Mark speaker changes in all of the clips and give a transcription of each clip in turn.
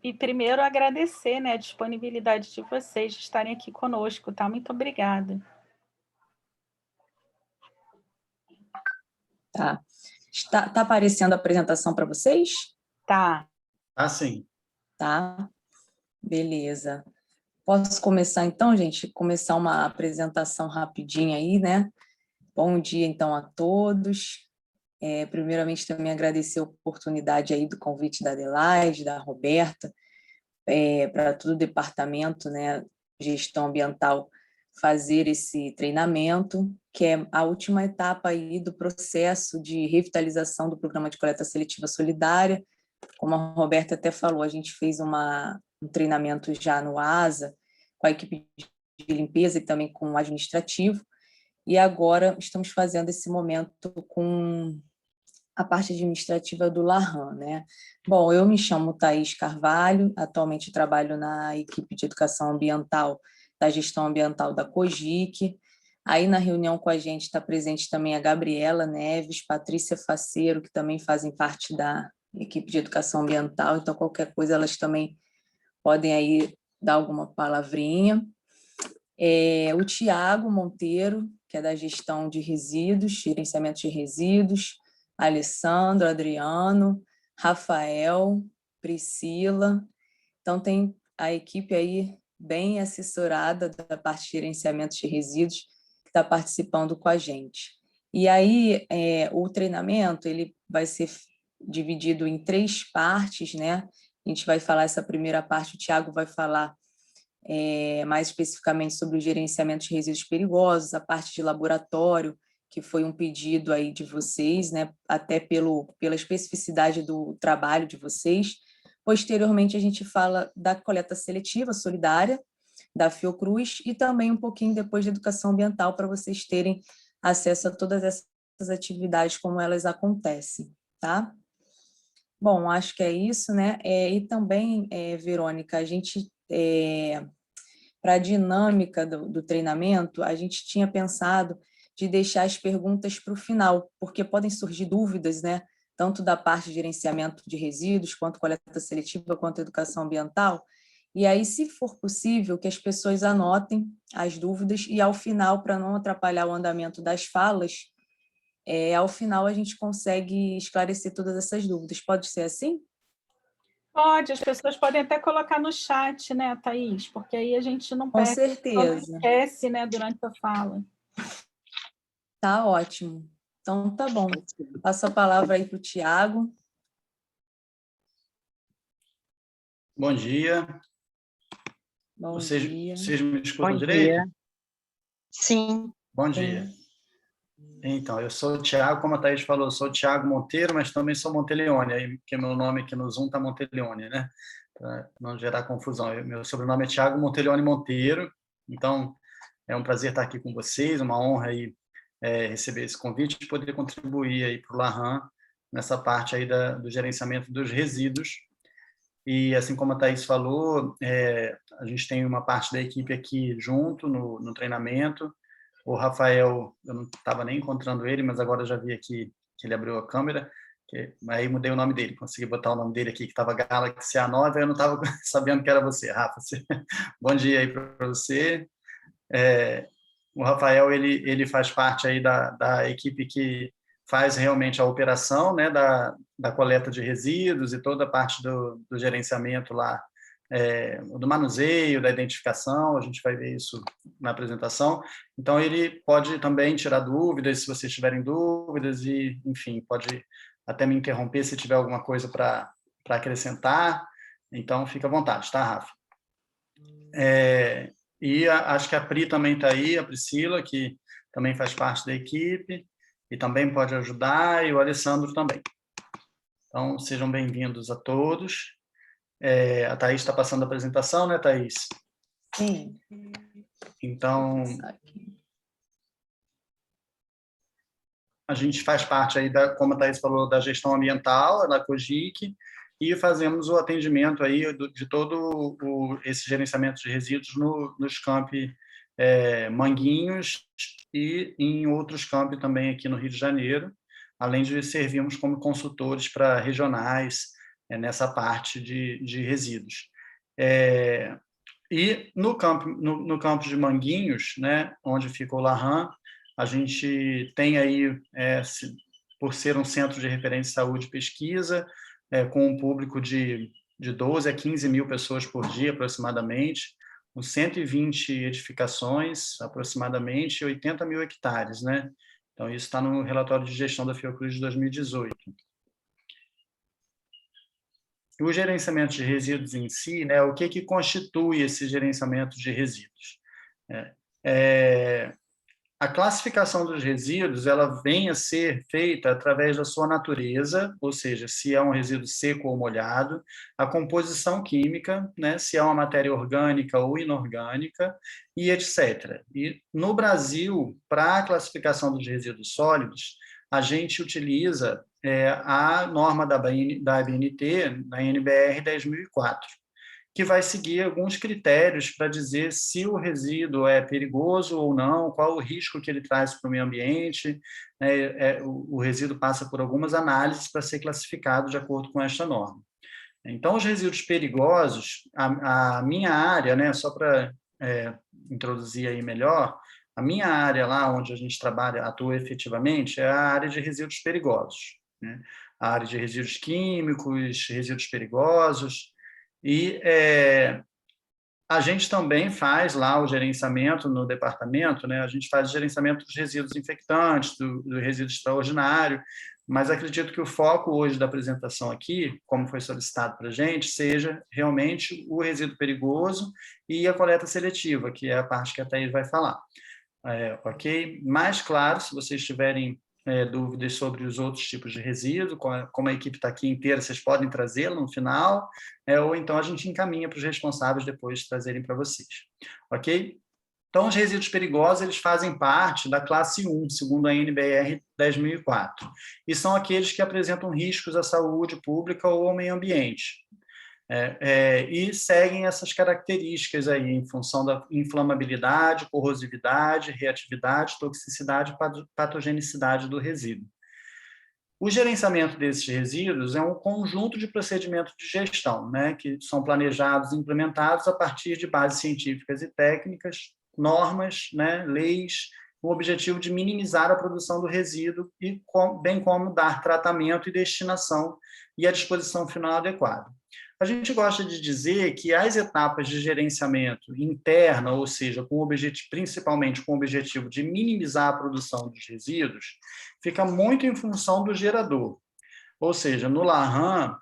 Speaker 1: E primeiro agradecer, né, a disponibilidade de vocês de estarem aqui conosco, tá? Muito obrigada.
Speaker 2: Tá. Tá aparecendo a apresentação para vocês?
Speaker 1: Tá.
Speaker 3: Ah, sim.
Speaker 2: Tá. Beleza. Posso começar então, gente? Começar uma apresentação rapidinha aí, né? Bom dia, então, a todos. Primeiramente, também agradecer a oportunidade aí do convite da Adelaide, da Roberta, para todo o departamento, né, gestão ambiental, fazer esse treinamento, que é a última etapa aí do processo de revitalização do programa de coleta seletiva solidária. Como a Roberta até falou, a gente fez um treinamento já no ASA, com a equipe de limpeza e também com o administrativo, e agora estamos fazendo esse momento com a parte administrativa do Larran, né? Bom, eu me chamo Thaís Carvalho, atualmente trabalho na equipe de educação ambiental da gestão ambiental da COGIC. Aí na reunião com a gente está presente também a Gabriela Neves, Patrícia Faceiro, que também fazem parte da equipe de educação ambiental, então qualquer coisa elas também podem aí dar alguma palavrinha. O Tiago Monteiro, que é da gestão de resíduos, gerenciamento de resíduos, Alessandro, Adriano, Rafael, Priscila. Então, tem a equipe aí bem assessorada da parte de gerenciamento de resíduos que está participando com a gente. E aí, o treinamento ele vai ser dividido em 3 partes, né? A gente vai falar essa primeira parte, o Tiago vai falar mais especificamente sobre o gerenciamento de resíduos perigosos, a parte de laboratório, que foi um pedido aí de vocês, né, até pela especificidade do trabalho de vocês. Posteriormente, a gente fala da coleta seletiva solidária, da Fiocruz, e também um pouquinho depois da educação ambiental, para vocês terem acesso a todas essas atividades, como elas acontecem, tá? Bom, acho que é isso, né? E também, Verônica, a gente, para a dinâmica do treinamento, a gente tinha pensado de deixar as perguntas para o final, porque podem surgir dúvidas, né? Tanto da parte de gerenciamento de resíduos, quanto coleta seletiva, quanto educação ambiental. E aí, se for possível, que as pessoas anotem as dúvidas e, ao final, para não atrapalhar o andamento das falas, ao final a gente consegue esclarecer todas essas dúvidas. Pode ser assim?
Speaker 1: Pode, as pessoas podem até colocar no chat, né, Thaís? Porque aí a gente não
Speaker 2: Com
Speaker 1: perde, não
Speaker 2: certeza.
Speaker 1: esquece, né, durante a fala.
Speaker 2: Tá ótimo. Então, tá bom. Passo a palavra aí para o Tiago.
Speaker 3: Bom dia.
Speaker 2: Bom dia.
Speaker 3: Vocês me escutam
Speaker 4: Bom
Speaker 3: direito?
Speaker 4: dia. Sim.
Speaker 3: Bom dia. Então, eu sou o Tiago, como a Thaís falou, eu sou o Tiago Monteiro, mas também sou Monteleone, aí, porque meu nome aqui no Zoom está Monteleone, né? Para não gerar confusão. Meu sobrenome é Tiago Monteleone Monteiro, então é um prazer estar aqui com vocês, uma honra aí, receber esse convite e poder contribuir aí para o Larran nessa parte aí do gerenciamento dos resíduos. E assim como a Thaís falou, a gente tem uma parte da equipe aqui junto no treinamento. O Rafael, eu não estava nem encontrando ele, mas agora eu já vi aqui que ele abriu a câmera, aí mudei o nome dele, consegui botar o nome dele aqui, que estava Galaxy A9, eu não estava sabendo que era você, Rafa. Bom dia aí para você. O Rafael, ele faz parte aí da equipe que faz realmente a operação, né, da coleta de resíduos e toda a parte do gerenciamento lá, do manuseio, da identificação, a gente vai ver isso na apresentação. Então, ele pode também tirar dúvidas, se vocês tiverem dúvidas, e, enfim, pode até me interromper se tiver alguma coisa para acrescentar. Então, fica à vontade, tá, Rafa? E acho que a Pri também está aí, a Priscila, que também faz parte da equipe, e também pode ajudar, e o Alessandro também. Então, sejam bem-vindos a todos. A Thaís está passando a apresentação, né, Thaís?
Speaker 2: Sim.
Speaker 3: Então, a gente faz parte aí, como a Thaís falou, da gestão ambiental, da COGIC, e fazemos o atendimento aí de todo esse gerenciamento de resíduos nos campi Manguinhos e em outros campi também aqui no Rio de Janeiro, além de servirmos como consultores para regionais, nessa parte de resíduos. E no campo de Manguinhos, né, onde fica o Larran, a gente tem aí, por ser um centro de referência de saúde e pesquisa, com um público de 12 a 15 mil pessoas por dia, aproximadamente, com 120 edificações, aproximadamente, e 80 mil hectares, né? Então, isso está no relatório de gestão da Fiocruz de 2018. O gerenciamento de resíduos em si, né, o que constitui esse gerenciamento de resíduos? A classificação dos resíduos, ela vem a ser feita através da sua natureza, ou seja, se é um resíduo seco ou molhado, a composição química, né, se é uma matéria orgânica ou inorgânica, e etc. E no Brasil, para a classificação dos resíduos sólidos, a gente utiliza a norma da ABNT, na NBR 10.004, que vai seguir alguns critérios para dizer se o resíduo é perigoso ou não, qual o risco que ele traz para o meio ambiente. O resíduo passa por algumas análises para ser classificado de acordo com esta norma. Então, os resíduos perigosos, a minha área, né, só para introduzir aí melhor, a minha área lá onde a gente trabalha, atua efetivamente, é a área de resíduos perigosos, né? A área de resíduos químicos, resíduos perigosos. E a gente também faz lá o gerenciamento no departamento, né? A gente faz o gerenciamento dos resíduos infectantes, do resíduo extraordinário, mas acredito que o foco hoje da apresentação aqui, como foi solicitado para a gente, seja realmente o resíduo perigoso e a coleta seletiva, que é a parte que a Thaís vai falar. Ok? Mais claro, se vocês tiverem dúvidas sobre os outros tipos de resíduo, como a equipe está aqui inteira, vocês podem trazê-lo no final, ou então a gente encaminha para os responsáveis depois trazerem para vocês. Ok? Então, os resíduos perigosos, eles fazem parte da classe 1, segundo a NBR 10.004, e são aqueles que apresentam riscos à saúde pública ou ao meio ambiente. E seguem essas características aí, em função da inflamabilidade, corrosividade, reatividade, toxicidade e patogenicidade do resíduo. O gerenciamento desses resíduos é um conjunto de procedimentos de gestão, né, que são planejados e implementados a partir de bases científicas e técnicas, normas, né, leis, com o objetivo de minimizar a produção do resíduo e bem como dar tratamento e destinação e a disposição final adequada. A gente gosta de dizer que as etapas de gerenciamento interna, ou seja, principalmente com o objetivo de minimizar a produção dos resíduos, fica muito em função do gerador. Ou seja, no Larran,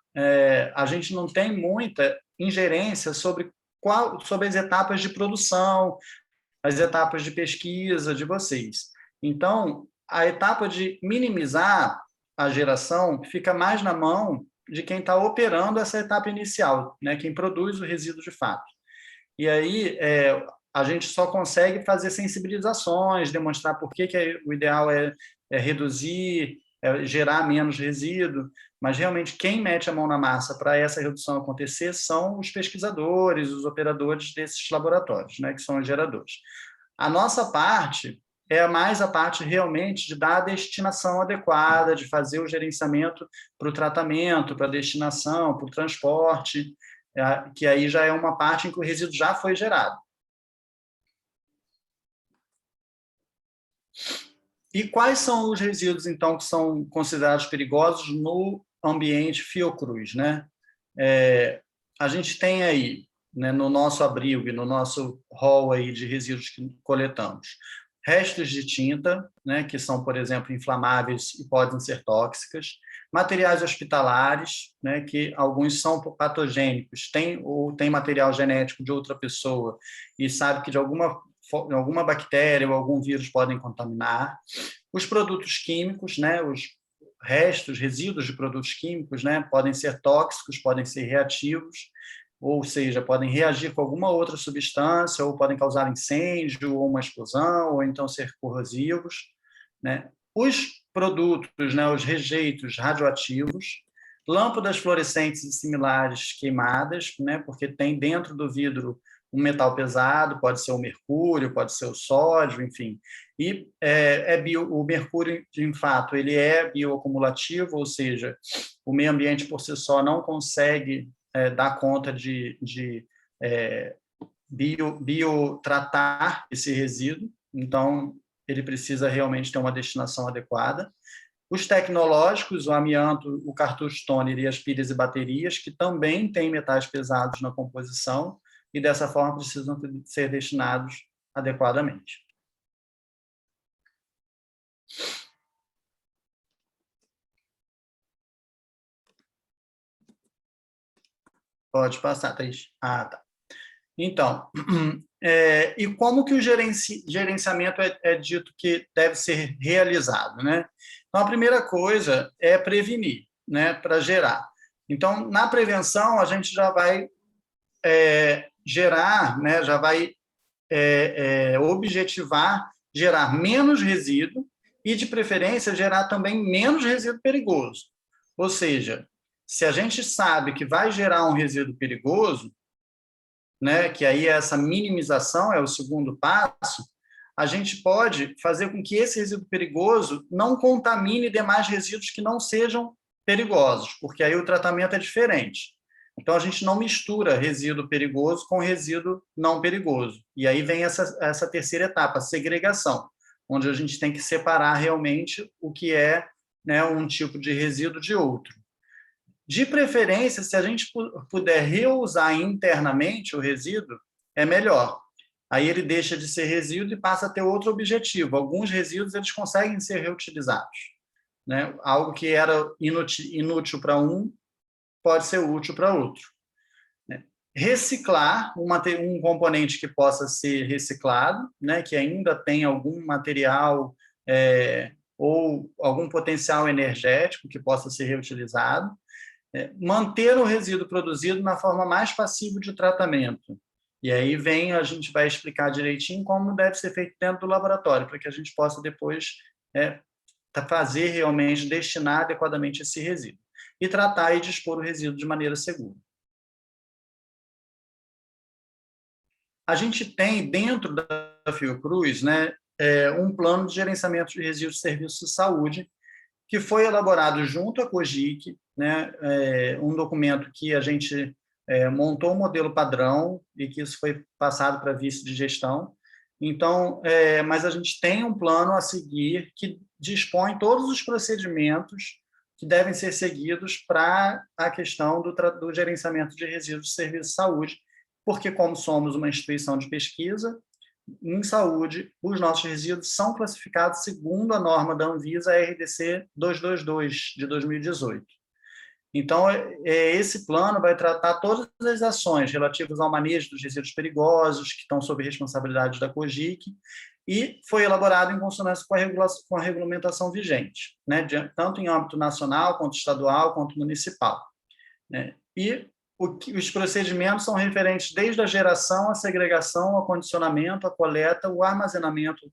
Speaker 3: a gente não tem muita ingerência sobre as etapas de produção, as etapas de pesquisa de vocês. Então, a etapa de minimizar a geração fica mais na mão de quem está operando essa etapa inicial, né? Quem produz o resíduo de fato. E aí a gente só consegue fazer sensibilizações, demonstrar por que o ideal é reduzir, gerar menos resíduo, mas realmente quem mete a mão na massa para essa redução acontecer são os pesquisadores, os operadores desses laboratórios, né? Que são os geradores. A nossa parte é mais a parte realmente de dar a destinação adequada, de fazer o gerenciamento para o tratamento, para a destinação, para o transporte, que aí já é uma parte em que o resíduo já foi gerado. E quais são os resíduos, então, que são considerados perigosos no ambiente Fiocruz, né? A gente tem aí, né, no nosso abrigo e no nosso hall aí de resíduos que coletamos, restos de tinta, né, que são, por exemplo, inflamáveis e podem ser tóxicas, materiais hospitalares, né, que alguns são patogênicos, tem material genético de outra pessoa e sabe que de alguma bactéria ou algum vírus podem contaminar, os produtos químicos, né, os resíduos de produtos químicos, né, podem ser tóxicos, podem ser reativos, ou seja, podem reagir com alguma outra substância, ou podem causar incêndio, ou uma explosão, ou então ser corrosivos, né? Os produtos, né, os rejeitos radioativos, lâmpadas fluorescentes e similares queimadas, né, porque tem dentro do vidro um metal pesado, pode ser o mercúrio, pode ser o sódio, enfim. E o mercúrio, de fato, ele é bioacumulativo, ou seja, o meio ambiente por si só não consegue dar conta de biotratar esse resíduo, então ele precisa realmente ter uma destinação adequada. Os tecnológicos, o amianto, o cartucho toner e as pilhas e baterias, que também têm metais pesados na composição e, dessa forma, precisam ser destinados adequadamente. Pode passar, Thaís. Ah, tá. Então, e como que o gerenciamento é dito que deve ser realizado, né? Então, a primeira coisa é prevenir, né, para gerar. Então, na prevenção, a gente já vai gerar, né, já vai objetivar gerar menos resíduo e, de preferência, gerar também menos resíduo perigoso. Ou seja, se a gente sabe que vai gerar um resíduo perigoso, né, que aí essa minimização é o segundo passo, a gente pode fazer com que esse resíduo perigoso não contamine demais resíduos que não sejam perigosos, porque aí o tratamento é diferente. Então, a gente não mistura resíduo perigoso com resíduo não perigoso. E aí vem essa terceira etapa, a segregação, onde a gente tem que separar realmente o que é, né, um tipo de resíduo de outro. De preferência, se a gente puder reusar internamente o resíduo, é melhor. Aí ele deixa de ser resíduo e passa a ter outro objetivo. Alguns resíduos eles conseguem ser reutilizados, né? Algo que era inútil para um pode ser útil para outro. Reciclar um componente que possa ser reciclado, né? Que ainda tem algum material ou algum potencial energético que possa ser reutilizado. Manter o resíduo produzido na forma mais passível de tratamento. E aí a gente vai explicar direitinho como deve ser feito dentro do laboratório, para que a gente possa depois fazer realmente, destinar adequadamente esse resíduo. E tratar e dispor o resíduo de maneira segura. A gente tem, dentro da Fiocruz, né, um plano de gerenciamento de resíduos de serviços de saúde, que foi elaborado junto à COGIC, né, um documento que a gente montou um modelo padrão e que isso foi passado para a vice de gestão. Então, mas a gente tem um plano a seguir que dispõe todos os procedimentos que devem ser seguidos para a questão do gerenciamento de resíduos de serviço de saúde, porque, como somos uma instituição de pesquisa, em saúde, os nossos resíduos são classificados segundo a norma da Anvisa RDC 222, de 2018. Então, esse plano vai tratar todas as ações relativas ao manejo dos resíduos perigosos, que estão sob responsabilidade da COGIC, e foi elaborado em consonância com a regulamentação vigente, né, tanto em âmbito nacional, quanto estadual, quanto municipal. Né? E os procedimentos são referentes desde a geração, a segregação, ao condicionamento, a coleta, o armazenamento,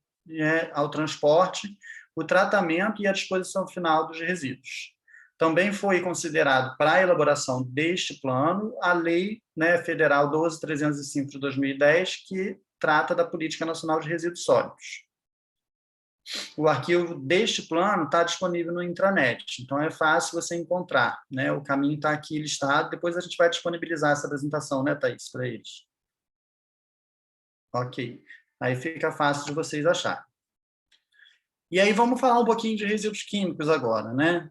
Speaker 3: ao transporte, o tratamento e a disposição final dos resíduos. Também foi considerado para a elaboração deste plano a Lei, né, Federal 12.305 de 2010, que trata da Política Nacional de Resíduos Sólidos. O arquivo deste plano está disponível no intranet, então é fácil você encontrar, né? O caminho está aqui listado, depois a gente vai disponibilizar essa apresentação, né, Thaís, para eles. Ok, aí fica fácil de vocês acharem. E aí vamos falar um pouquinho de resíduos químicos agora, né?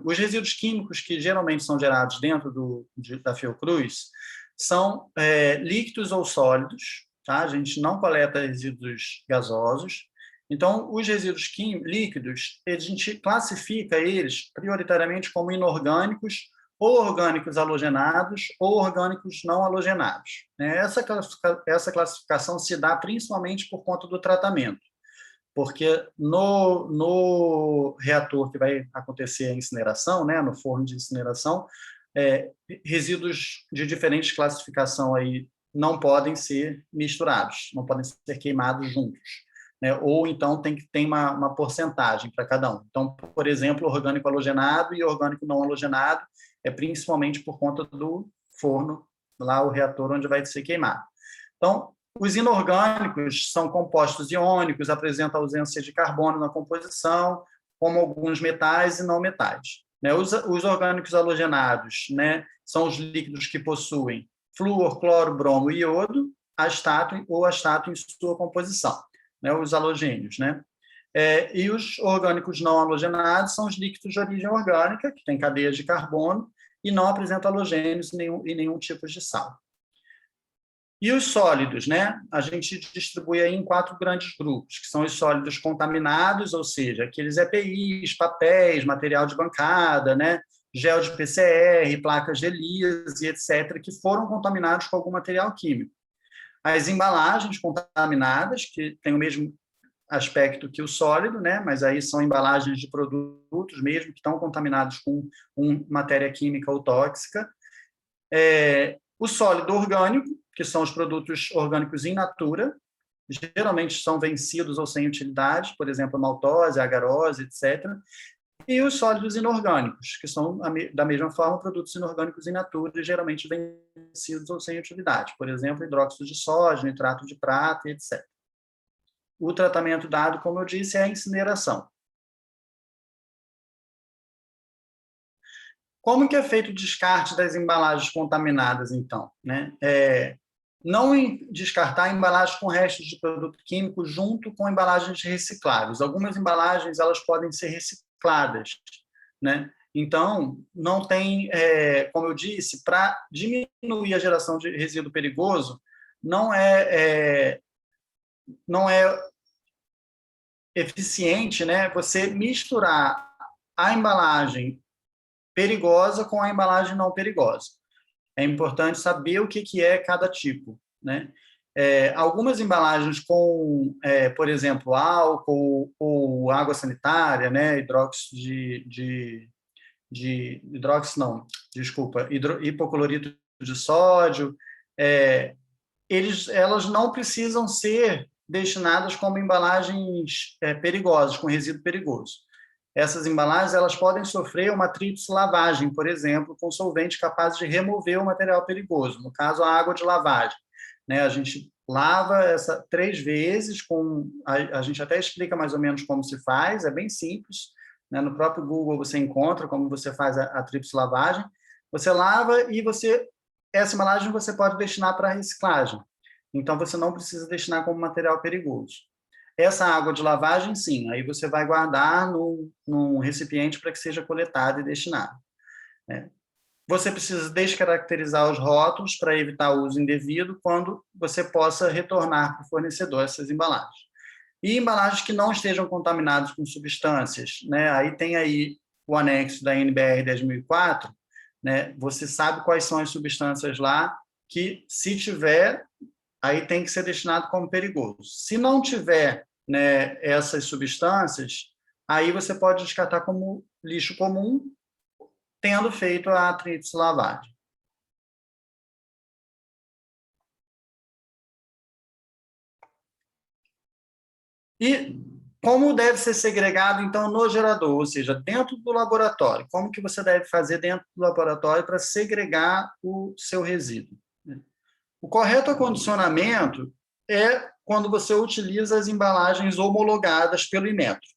Speaker 3: Os resíduos químicos que geralmente são gerados dentro da Fiocruz são líquidos ou sólidos, tá? A gente não coleta resíduos gasosos. Então, os resíduos líquidos, a gente classifica eles prioritariamente como inorgânicos, ou orgânicos halogenados, ou orgânicos não halogenados. Essa classificação se dá principalmente por conta do tratamento, porque no reator que vai acontecer a incineração, né, no forno de incineração, resíduos de diferentes classificação aí não podem ser misturados, não podem ser queimados juntos. Né? Ou então tem uma porcentagem para cada um. Então, por exemplo, orgânico halogenado e orgânico não halogenado é principalmente por conta do forno, lá o reator onde vai ser queimado. Então, os inorgânicos são compostos iônicos, apresentam ausência de carbono na composição, como alguns metais e não metais. Né? Os orgânicos halogenados, né, são os líquidos que possuem flúor, cloro, bromo e iodo, astato ou astato em sua composição, né, os halogênios. Né? E os orgânicos não halogenados são os líquidos de origem orgânica, que têm cadeias de carbono e não apresentam halogênios e nenhum tipo de sal. E os sólidos, né? A gente distribui aí em 4 grandes grupos, que são os sólidos contaminados, ou seja, aqueles EPIs, papéis, material de bancada, né? Gel de PCR, placas de Elise, etc., que foram contaminados com algum material químico. As embalagens contaminadas, que têm o mesmo aspecto que o sólido, né? Mas aí são embalagens de produtos mesmo, que estão contaminados com matéria química ou tóxica. O sólido orgânico, que são os produtos orgânicos in natura, geralmente são vencidos ou sem utilidade, por exemplo, a maltose, a agarose, etc. E os sólidos inorgânicos, que são, da mesma forma, produtos inorgânicos in natura, geralmente vencidos ou sem utilidade, por exemplo, hidróxido de sódio, nitrato de prata, etc. O tratamento dado, como eu disse, é a incineração. Como que é feito o descarte das embalagens contaminadas, então? Né? Não descartar embalagens com restos de produto químico junto com embalagens recicláveis. Algumas embalagens elas podem ser recicladas, né? Então, não tem, como eu disse, para diminuir a geração de resíduo perigoso, não é eficiente, né, você misturar a embalagem perigosa com a embalagem não perigosa. É importante saber o que é cada tipo, né? Algumas embalagens com, por exemplo, álcool ou água sanitária, né, hipoclorito de sódio, elas não precisam ser destinadas como embalagens perigosas, com resíduo perigoso. Essas embalagens elas podem sofrer uma tríplice lavagem, por exemplo, com solvente capaz de remover o material perigoso, no caso, a água de lavagem. Né? A gente lava 3 vezes, a gente até explica mais ou menos como se faz, é bem simples. Né? No próprio Google você encontra como você faz a tríplice lavagem. Você lava e essa embalagem você pode destinar para reciclagem. Então, você não precisa destinar como material perigoso. Essa água de lavagem, sim, aí você vai guardar num recipiente para que seja coletado e destinado. Né? Você precisa descaracterizar os rótulos para evitar o uso indevido quando você possa retornar para o fornecedor essas embalagens. E embalagens que não estejam contaminadas com substâncias, né? Aí tem aí o anexo da NBR 10.004, né? Você sabe quais são as substâncias lá que, se tiver, aí tem que ser destinado como perigoso. Se não tiver, né, essas substâncias, aí você pode descartar como lixo comum, tendo feito a tríplice lavagem. E como deve ser segregado, então, no gerador, ou seja, dentro do laboratório? Como que você deve fazer dentro do laboratório para segregar o seu resíduo? O correto acondicionamento é quando você utiliza as embalagens homologadas pelo Inmetro.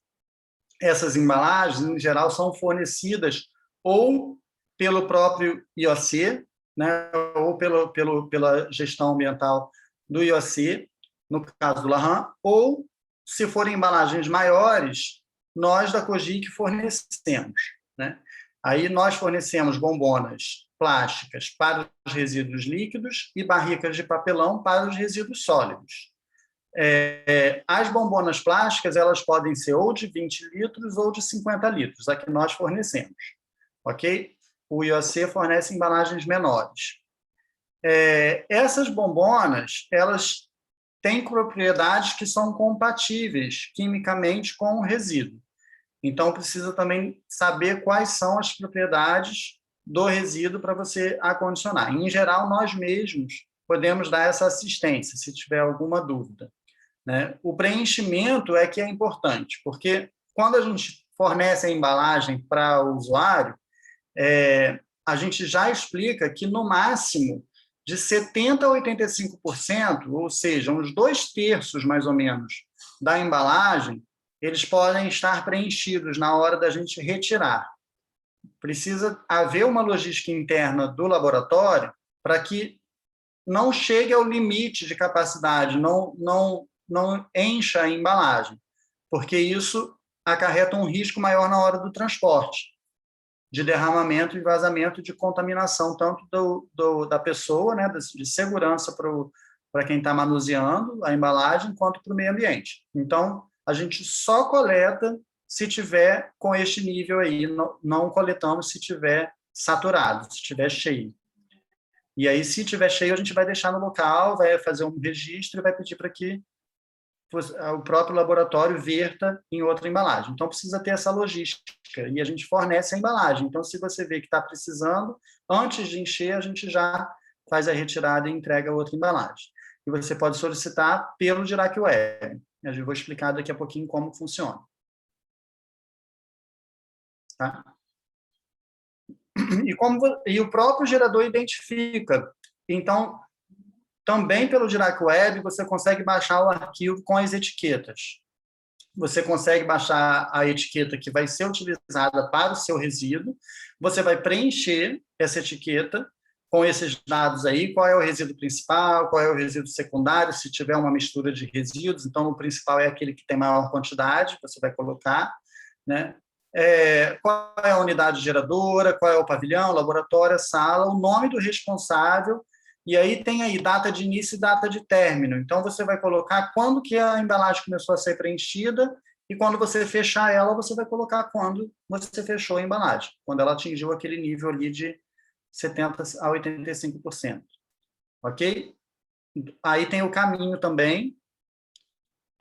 Speaker 3: Essas embalagens, em geral, são fornecidas ou pelo próprio IOC, né, ou pela gestão ambiental do IOC, no caso do LARAN, ou, se forem embalagens maiores, nós da COGIC fornecemos. Né? Aí nós fornecemos bombonas plásticas para os resíduos líquidos e barricas de papelão para os resíduos sólidos. As bombonas plásticas elas podem ser ou de 20 litros ou de 50 litros, a que nós fornecemos. Ok? O IOC fornece embalagens menores. Essas bombonas elas têm propriedades que são compatíveis quimicamente com o resíduo. Então, precisa também saber quais são as propriedades do resíduo para você acondicionar. Em geral, nós mesmos podemos dar essa assistência, se tiver alguma dúvida. Né? O preenchimento é que é importante, porque quando a gente fornece a embalagem para o usuário, a gente já explica que, no máximo, de 70% a 85%, ou seja, uns 2/3 mais ou menos da embalagem, eles podem estar preenchidos na hora da gente retirar. Precisa haver uma logística interna do laboratório para que não chegue ao limite de capacidade, não encha a embalagem, porque isso acarreta um risco maior na hora do transporte, de derramamento e vazamento de contaminação, tanto da pessoa, né, de segurança para quem está manuseando a embalagem, quanto para o meio ambiente. Então, a gente só coleta se tiver com este nível aí, não coletamos se tiver saturado, se tiver cheio. E aí, se tiver cheio, a gente vai deixar no local, vai fazer um registro e vai pedir para que o próprio laboratório verta em outra embalagem. Então, precisa ter essa logística, e a gente fornece a embalagem. Então, se você vê que está precisando, antes de encher, a gente já faz a retirada e entrega a outra embalagem. E você pode solicitar pelo Dirac Web. Eu vou explicar daqui a pouquinho como funciona. Tá? E o próprio gerador identifica. Então, também pelo Dirac Web, você consegue baixar o arquivo com as etiquetas. Você consegue baixar a etiqueta que vai ser utilizada para o seu resíduo, você vai preencher essa etiqueta com esses dados aí, qual é o resíduo principal, qual é o resíduo secundário, se tiver uma mistura de resíduos, então o principal é aquele que tem maior quantidade, você vai colocar, né? Qual é a unidade geradora, qual é o pavilhão, laboratório, sala, o nome do responsável, e aí tem aí data de início e data de término. Então, você vai colocar quando que a embalagem começou a ser preenchida, e quando você fechar ela, você vai colocar quando você fechou a embalagem, quando ela atingiu aquele nível ali de 70% a 85%. Ok? Aí tem o caminho também.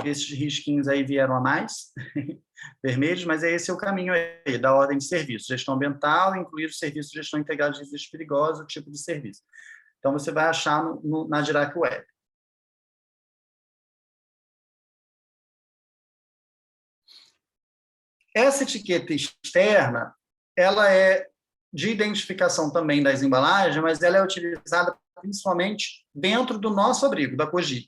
Speaker 3: Esses risquinhos aí vieram a mais, vermelhos, mas esse é o caminho aí, da ordem de serviço. Gestão ambiental, incluir o serviço de gestão integrada de resíduos perigosos, o tipo de serviço. Então, você vai achar na Dirac Web. Essa etiqueta externa, ela é de identificação também das embalagens, mas ela é utilizada principalmente dentro do nosso abrigo, da Cogic.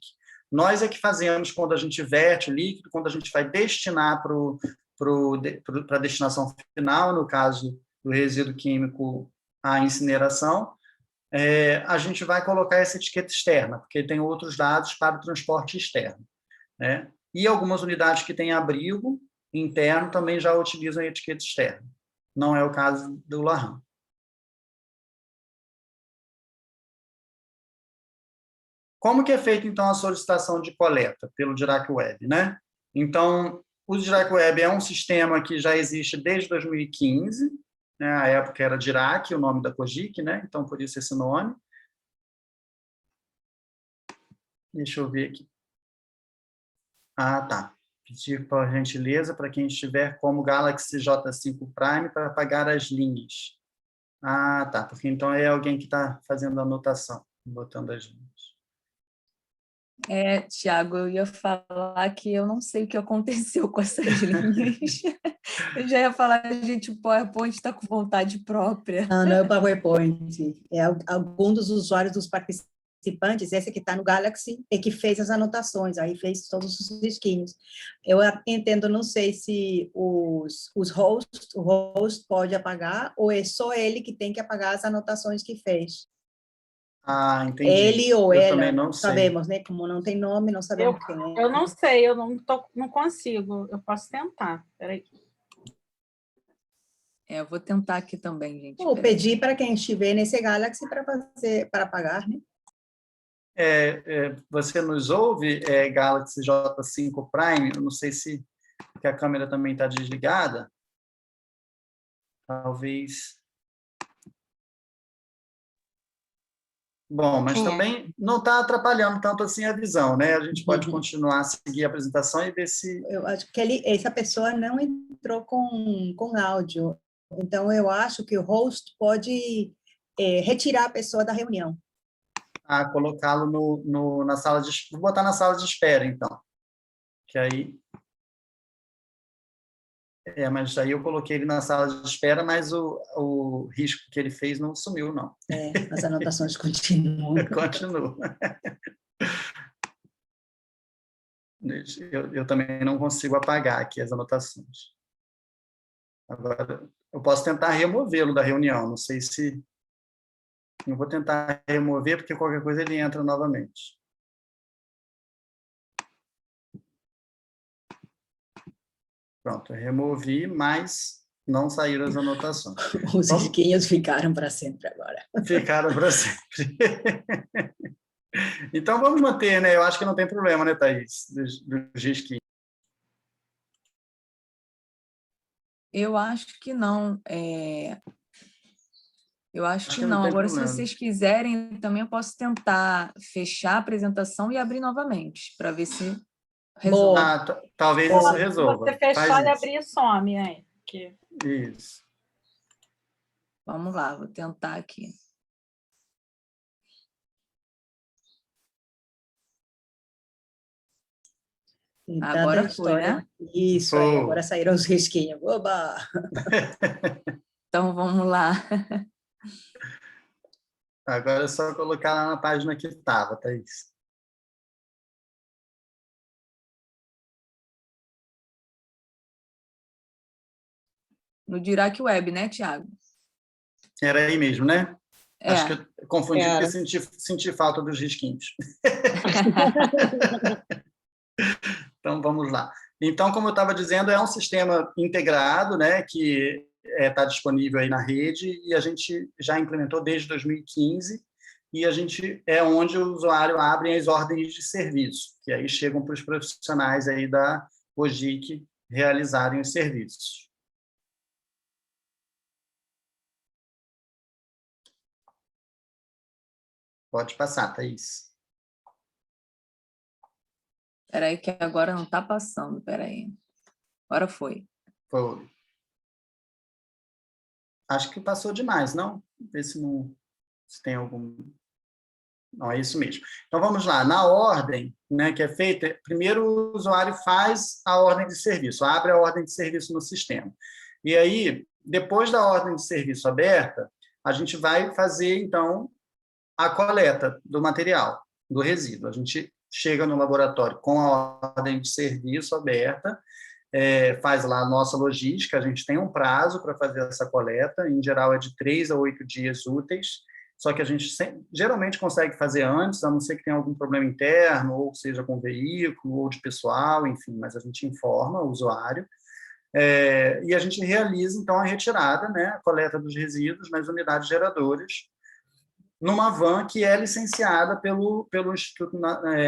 Speaker 3: Nós é que fazemos quando a gente verte o líquido, quando a gente vai destinar para a destinação final, no caso do resíduo químico à incineração, a gente vai colocar essa etiqueta externa, porque tem outros dados para o transporte externo, né? E algumas unidades que têm abrigo interno também já utilizam a etiqueta externa. Não é o caso do Larran. Como que é feita, então, a solicitação de coleta pelo Dirac Web, né? Então, o Dirac Web é um sistema que já existe desde 2015, né? A época era Dirac, o nome da Cogic, né? Então, por isso esse nome. Deixa eu ver aqui. Ah, tá. Pedir por gentileza para quem estiver como Galaxy J5 Prime para apagar as linhas. Ah, tá. Porque então é alguém que está fazendo a anotação, botando as linhas.
Speaker 2: Tiago, eu ia falar que eu não sei o que aconteceu com essas linhas. Eu já ia falar, gente, o PowerPoint está com vontade própria.
Speaker 5: Não é o PowerPoint. É algum dos usuários, dos participantes, esse que está no Galaxy, e que fez as anotações, aí fez todos os risquinhos. Eu entendo, não sei se o host pode apagar, ou é só ele que tem que apagar as anotações que fez.
Speaker 3: Ah, entendi.
Speaker 5: Ele ou
Speaker 3: eu
Speaker 5: ela,
Speaker 3: também não sei.
Speaker 5: sabemos, né? Como não tem nome, não sabemos quem é.
Speaker 1: Eu não sei, eu não consigo. Eu posso tentar. Peraí.
Speaker 2: Eu vou tentar aqui também, gente.
Speaker 5: Ou pedir para quem estiver nesse Galaxy para apagar, né?
Speaker 3: Você nos ouve, Galaxy J5 Prime? Eu não sei se a câmera também está desligada. Talvez... Bom, mas também não está atrapalhando tanto assim a visão, né? A gente pode continuar a seguir a apresentação e ver se...
Speaker 5: Eu acho que essa pessoa não entrou com áudio, então eu acho que o host pode retirar a pessoa da reunião.
Speaker 3: Colocá-lo na sala de... Vou botar na sala de espera, então. Que aí... Mas aí eu coloquei ele na sala de espera, mas o risco que ele fez não sumiu, não.
Speaker 5: As anotações continuam.
Speaker 3: Continua. Eu também não consigo apagar aqui as anotações. Agora, eu posso tentar removê-lo da reunião, não sei se... Não vou tentar remover, porque qualquer coisa ele entra novamente. Pronto, eu removi, mas não saíram as anotações.
Speaker 5: Os risquinhos ficaram para sempre agora.
Speaker 3: Ficaram para sempre. Então, vamos manter, né? Eu acho que não tem problema, né, Thaís? Dos risquinhos.
Speaker 2: Eu acho que não. Eu acho que
Speaker 3: não
Speaker 2: não.
Speaker 3: tem
Speaker 2: Agora,
Speaker 3: problema.
Speaker 2: se vocês quiserem, também eu posso tentar fechar a apresentação e abrir novamente, para ver se resolve.
Speaker 3: Talvez isso resolva.
Speaker 1: Se você fechar e abrir, some, hein?
Speaker 3: Isso.
Speaker 2: Vamos lá, vou tentar aqui. Agora foi, né?
Speaker 5: Isso,
Speaker 3: foi.
Speaker 5: Aí, agora saíram os risquinhos. Oba!
Speaker 2: Então, vamos lá.
Speaker 3: Agora é só colocar lá na página que estava, Thaís.
Speaker 2: No Dirac Web, né, Tiago?
Speaker 3: Era aí mesmo, né? Acho que eu confundi
Speaker 4: Era.
Speaker 3: porque senti falta dos risquinhos. Então, vamos lá. Então, como eu estava dizendo, é um sistema integrado, né, que está disponível aí na rede e a gente já implementou desde 2015 e a gente é onde o usuário abre as ordens de serviço, que aí chegam para os profissionais aí da OGIC realizarem os serviços. Pode passar, Thaís.
Speaker 2: Espera aí, que agora não está passando. Espera aí. Agora foi.
Speaker 3: Foi. Acho que passou demais, não? Ver se tem algum... Não, é isso mesmo. Então, vamos lá. Na ordem, né, que é feita, primeiro o usuário faz a ordem de serviço, abre a ordem de serviço no sistema. E aí, depois da ordem de serviço aberta, a gente vai fazer, então, a coleta do material, do resíduo. A gente chega no laboratório com a ordem de serviço aberta, faz lá a nossa logística, a gente tem um prazo para fazer essa coleta, em geral é de 3 a 8 dias úteis, só que a gente geralmente consegue fazer antes, a não ser que tenha algum problema interno, ou seja com veículo, ou de pessoal, enfim, mas a gente informa o usuário, e a gente realiza, então, a retirada, né, a coleta dos resíduos nas unidades geradoras, numa van que é licenciada pelo Instituto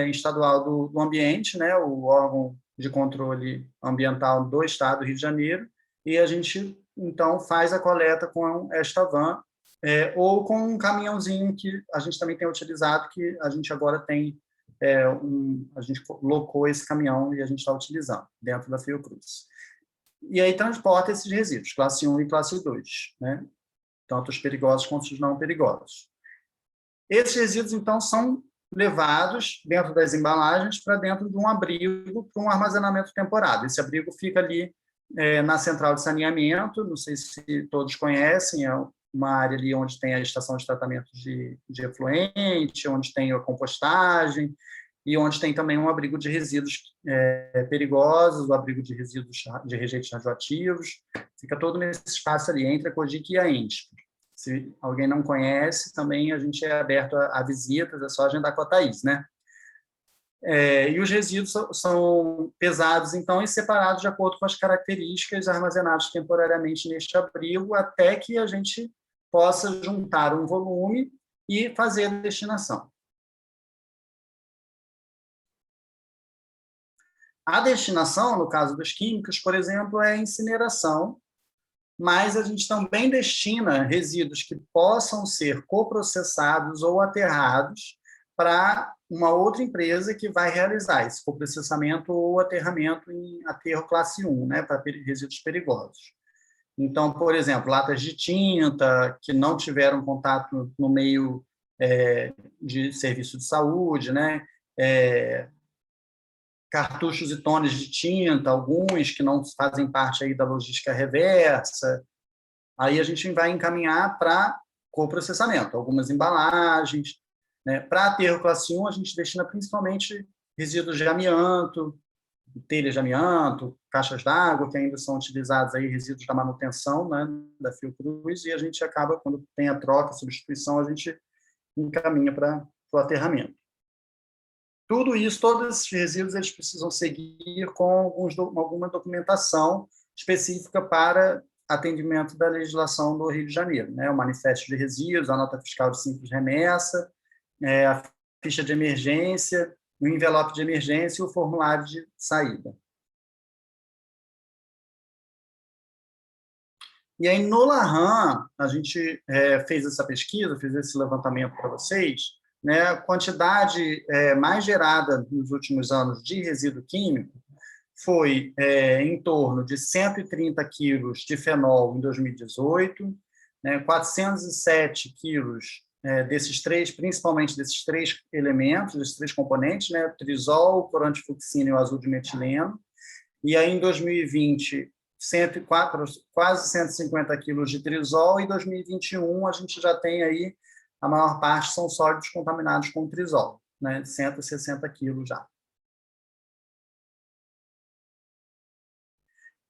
Speaker 3: Estadual do Ambiente, né, o órgão de controle ambiental do Estado do Rio de Janeiro, e a gente, então, faz a coleta com esta van, ou com um caminhãozinho que a gente também tem utilizado, que a gente agora tem, a gente locou esse caminhão e a gente está utilizando dentro da Fiocruz. E aí transporta esses resíduos, classe 1 e classe 2, né? Tanto os perigosos quanto os não perigosos. Esses resíduos, então, são levados dentro das embalagens para dentro de um abrigo, para um armazenamento temporário. Esse abrigo fica ali na central de saneamento, não sei se todos conhecem, é uma área ali onde tem a estação de tratamento de efluente, onde tem a compostagem, e onde tem também um abrigo de resíduos perigosos, o abrigo de resíduos de rejeitos radioativos, fica todo nesse espaço ali, entre a COGIC e a ENSP. Se alguém não conhece, também a gente é aberto a visitas, é só agendar com a Thaís, né? E os resíduos são pesados, então, e separados de acordo com as características, armazenados temporariamente neste abrigo, até que a gente possa juntar um volume e fazer a destinação. A destinação, no caso dos químicos, por exemplo, é a incineração, mas a gente também destina resíduos que possam ser coprocessados ou aterrados para uma outra empresa que vai realizar esse coprocessamento ou aterramento em aterro classe 1, né, para resíduos perigosos. Então, por exemplo, latas de tinta que não tiveram contato no meio de serviço de saúde, né, cartuchos e tones de tinta, alguns que não fazem parte aí da logística reversa. Aí a gente vai encaminhar para coprocessamento, algumas embalagens, né? Para aterro classe 1, a gente destina principalmente resíduos de amianto, telhas de amianto, caixas d'água, que ainda são utilizados aí, resíduos da manutenção, né, da Fiocruz, e a gente acaba, quando tem a troca, a substituição, a gente encaminha para o aterramento. Tudo isso, todos esses resíduos, eles precisam seguir com alguma documentação específica para atendimento da legislação do Rio de Janeiro, né? O manifesto de resíduos, a nota fiscal de simples remessa, a ficha de emergência, o envelope de emergência e o formulário de saída. E aí, no LARRAM, a gente fez essa pesquisa, fez esse levantamento para vocês, né? A quantidade mais gerada nos últimos anos de resíduo químico foi em torno de 130 quilos de fenol em 2018, né? 407 quilos desses três, principalmente desses três elementos, desses três componentes, né? Trisol, corantifucsina e o azul de metileno. E aí, em 2020, 104, quase 150 quilos de trisol, e em 2021 a gente já tem aí, a maior parte são sólidos contaminados com trisol, né? 160 quilos já.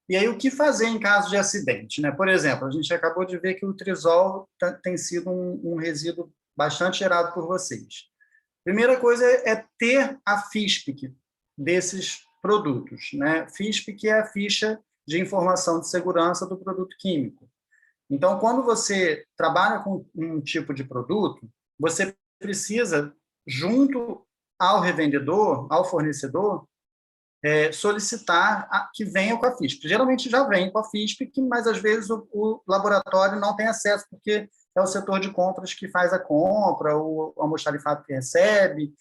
Speaker 3: E aí, o que fazer em caso de acidente, né? Por exemplo, a gente acabou de ver que o trisol tem sido um resíduo bastante gerado por vocês. Primeira coisa é ter a FISP desses produtos, né? FISP, que é a ficha de informação de segurança do produto químico. Então, quando você trabalha com um tipo de produto, você precisa, junto ao revendedor, ao fornecedor, solicitar que venha com a FISP. Geralmente já vem com a FISP, mas às vezes o laboratório não tem acesso, porque é o setor de compras que faz a compra, o almoxarifado que recebe.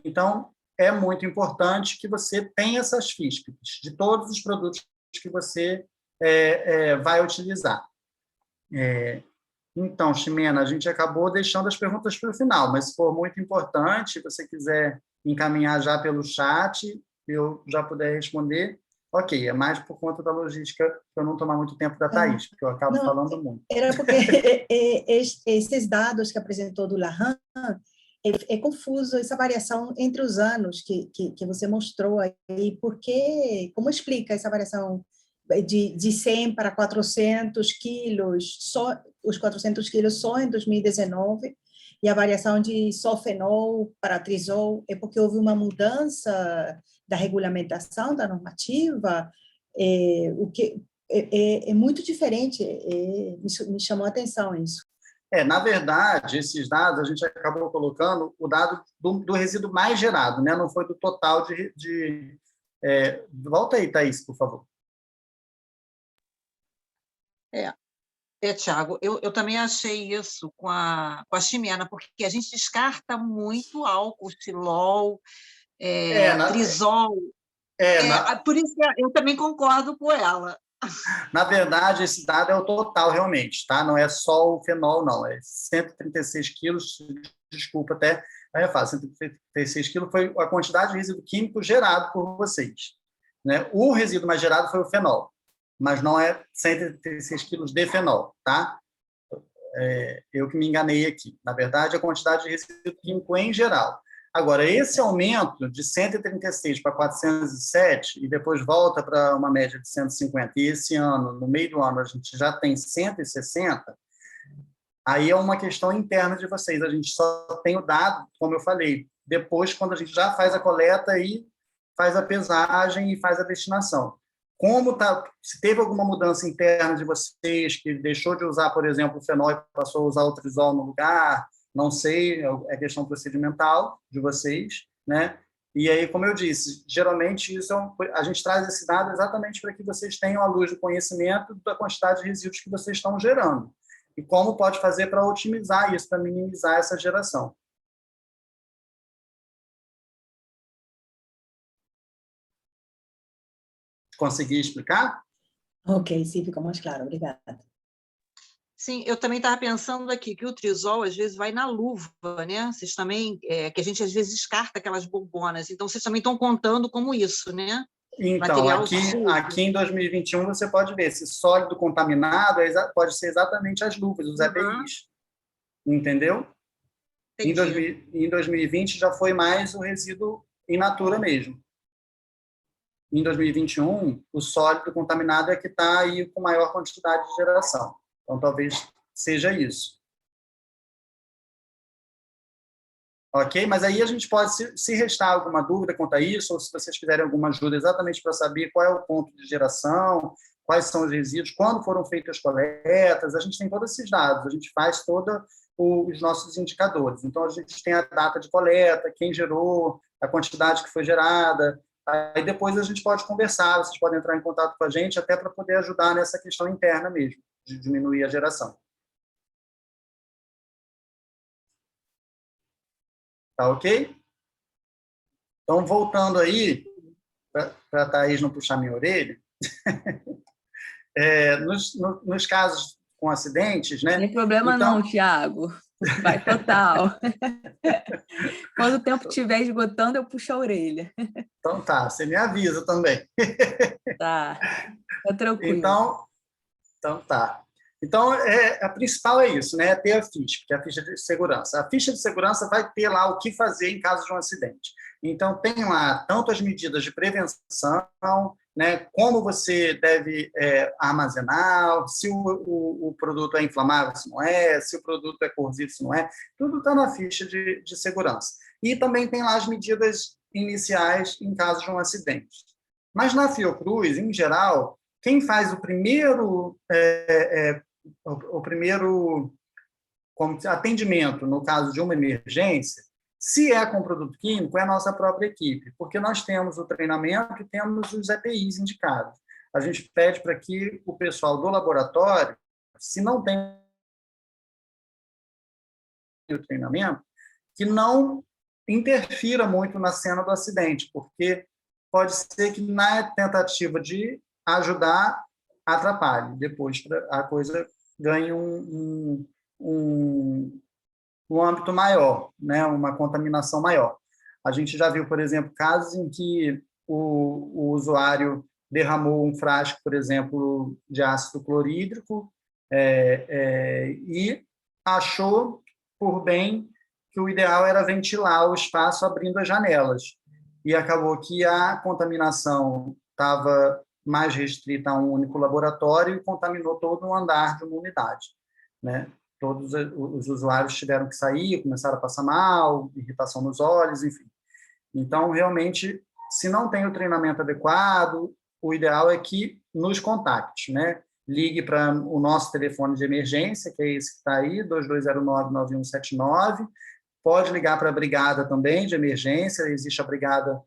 Speaker 3: Então, é muito importante que você tenha essas FISPs de todos os produtos que você vai utilizar. Então, Ximena, a gente acabou deixando as perguntas para o final, mas se for muito importante, se você quiser encaminhar já pelo chat, eu já puder responder, ok, é mais por conta da logística, para eu não tomar muito tempo da Thaís, porque eu acabo falando muito.
Speaker 5: Era porque esses dados que apresentou do LARRAM, é confuso essa variação entre os anos que você mostrou aí, porque, como explica essa variação de 100 para 400 quilos, só, os 400 quilos só em 2019, e a variação de sofenol para trisol é porque houve uma mudança da regulamentação, da normativa, o que é muito diferente, me chamou a atenção isso.
Speaker 3: Na verdade, esses dados, a gente acabou colocando o dado do resíduo mais gerado, né? Não foi do total de volta aí, Thaís, por favor.
Speaker 4: Tiago, eu também achei isso com a Ximena, porque a gente descarta muito álcool, xilol, trisol. Por isso que eu também concordo com ela.
Speaker 3: Na verdade, esse dado é o total, realmente, tá? Não é só o fenol, não. É 136 quilos, desculpa até, aí eu falo, 136 quilos foi a quantidade de resíduo químico gerado por vocês, né? O resíduo mais gerado foi o fenol, mas não é 136 quilos de fenol, tá? Eu que me enganei aqui. Na verdade, a quantidade de resíduo químico em geral. Agora, esse aumento de 136 para 407 e depois volta para uma média de 150, e esse ano, no meio do ano, a gente já tem 160, aí é uma questão interna de vocês. A gente só tem o dado, como eu falei, depois, quando a gente já faz a coleta e faz a pesagem e faz a destinação. Se teve alguma mudança interna de vocês, que deixou de usar, por exemplo, o fenol e passou a usar o trisol no lugar, não sei, é questão procedimental de vocês, né? E aí, como eu disse, geralmente a gente traz esse dado exatamente para que vocês tenham a luz do conhecimento da quantidade de resíduos que vocês estão gerando e como pode fazer para otimizar isso, para minimizar essa geração. Consegui explicar?
Speaker 5: Ok, sim, ficou mais claro, obrigada.
Speaker 4: Sim, eu também estava pensando aqui que o trisol, às vezes, vai na luva, né? Vocês também, que a gente, às vezes, descarta aquelas bombonas, então vocês também estão contando como isso, né?
Speaker 3: Então,
Speaker 4: Material
Speaker 3: aqui em 2021 você pode ver, esse sólido contaminado pode ser exatamente as luvas, os EPIs, entendeu? Em 2020 já foi mais o resíduo in natura mesmo. Em 2021, o sólido contaminado é que está aí com maior quantidade de geração. Então, talvez seja isso. Ok? Mas aí a gente pode, se restar alguma dúvida quanto a isso, ou se vocês quiserem alguma ajuda exatamente para saber qual é o ponto de geração, quais são os resíduos, quando foram feitas as coletas, a gente tem todos esses dados, a gente faz todos os nossos indicadores. Então, a gente tem a data de coleta, quem gerou, a quantidade que foi gerada, aí depois a gente pode conversar, vocês podem entrar em contato com a gente até para poder ajudar nessa questão interna mesmo, de diminuir a geração. Tá ok? Então, voltando aí, para a Thaís não puxar minha orelha, nos casos com acidentes, né?
Speaker 2: Não tem problema
Speaker 3: então...
Speaker 2: não, Tiago. Vai total. Quando o tempo estiver esgotando, eu puxo a orelha.
Speaker 3: Então tá, você me avisa também.
Speaker 2: Tá tranquilo.
Speaker 3: Então tá. Então, a principal é isso, né? É ter a ficha, que é a ficha de segurança. A ficha de segurança vai ter lá o que fazer em caso de um acidente. Então, tem lá tanto as medidas de prevenção, né, como você deve armazenar, se o produto é inflamável, se não é, se o produto é corrosivo, se não é, tudo está na ficha de segurança. E também tem lá as medidas iniciais em caso de um acidente. Mas na Fiocruz, em geral, quem faz o primeiro atendimento no caso de uma emergência, se é com produto químico, é a nossa própria equipe, porque nós temos o treinamento e temos os EPIs indicados. A gente pede para que o pessoal do laboratório, se não tem o treinamento, que não interfira muito na cena do acidente, porque pode ser que na tentativa de ajudar, atrapalhe. Depois a coisa ganhe um âmbito maior, né? Uma contaminação maior. A gente já viu, por exemplo, casos em que o usuário derramou um frasco, por exemplo, de ácido clorídrico e achou por bem que o ideal era ventilar o espaço abrindo as janelas. E acabou que a contaminação estava mais restrita a um único laboratório e contaminou todo um andar de uma unidade, né? Todos os usuários tiveram que sair, começaram a passar mal, irritação nos olhos, enfim. Então, realmente, se não tem o treinamento adequado, o ideal é que nos contacte, né? Ligue para o nosso telefone de emergência, que é esse que está aí, 2209-9179. Pode ligar para a brigada também de emergência, existe a brigada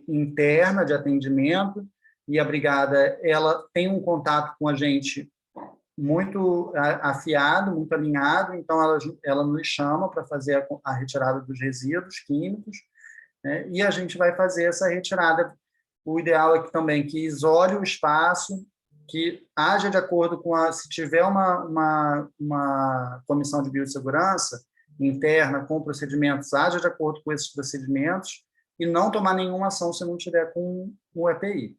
Speaker 3: interna de atendimento, e a brigada ela tem um contato com a gente muito afiado, muito alinhado, então ela nos chama para fazer a retirada dos resíduos químicos, né? E a gente vai fazer essa retirada. O ideal é que também que isole o espaço, que haja de acordo com se tiver uma comissão de biossegurança interna com procedimentos, haja de acordo com esses procedimentos e não tomar nenhuma ação se não tiver com o EPI.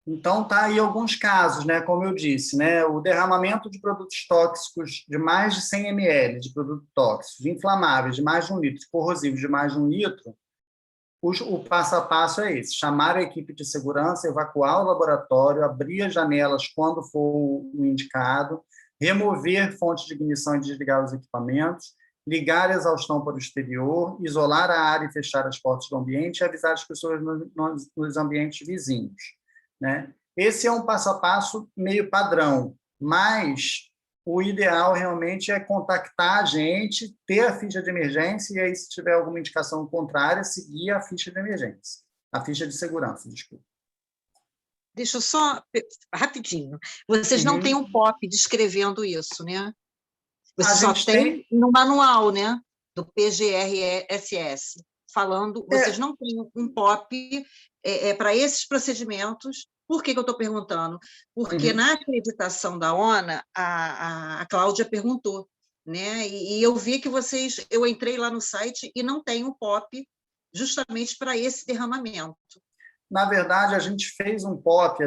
Speaker 3: Então, tá aí alguns casos, né, como eu disse, né, o derramamento de produtos tóxicos de mais de 100 ml de produtos tóxicos, inflamáveis de mais de 1 litro, corrosivos de mais de 1 litro, o passo a passo é esse: chamar a equipe de segurança, evacuar o laboratório, abrir as janelas quando for o indicado, remover fontes de ignição e desligar os equipamentos, ligar a exaustão para o exterior, isolar a área e fechar as portas do ambiente e avisar as pessoas nos ambientes vizinhos, né? Esse é um passo a passo meio padrão, mas o ideal realmente é contactar a gente, ter a ficha de emergência, e aí, se tiver alguma indicação contrária, seguir a ficha de emergência, a ficha de segurança, desculpa.
Speaker 4: Deixa eu só, rapidinho, vocês não têm um POP descrevendo isso, né? Você só tem no manual, né? do PGRSS, falando, vocês não têm um POP para esses procedimentos. Por que eu estou perguntando? Porque na acreditação da ONA, a Cláudia perguntou, né? E eu vi que eu entrei lá no site e não tem um POP justamente para esse derramamento.
Speaker 3: Na verdade, a gente fez um POP,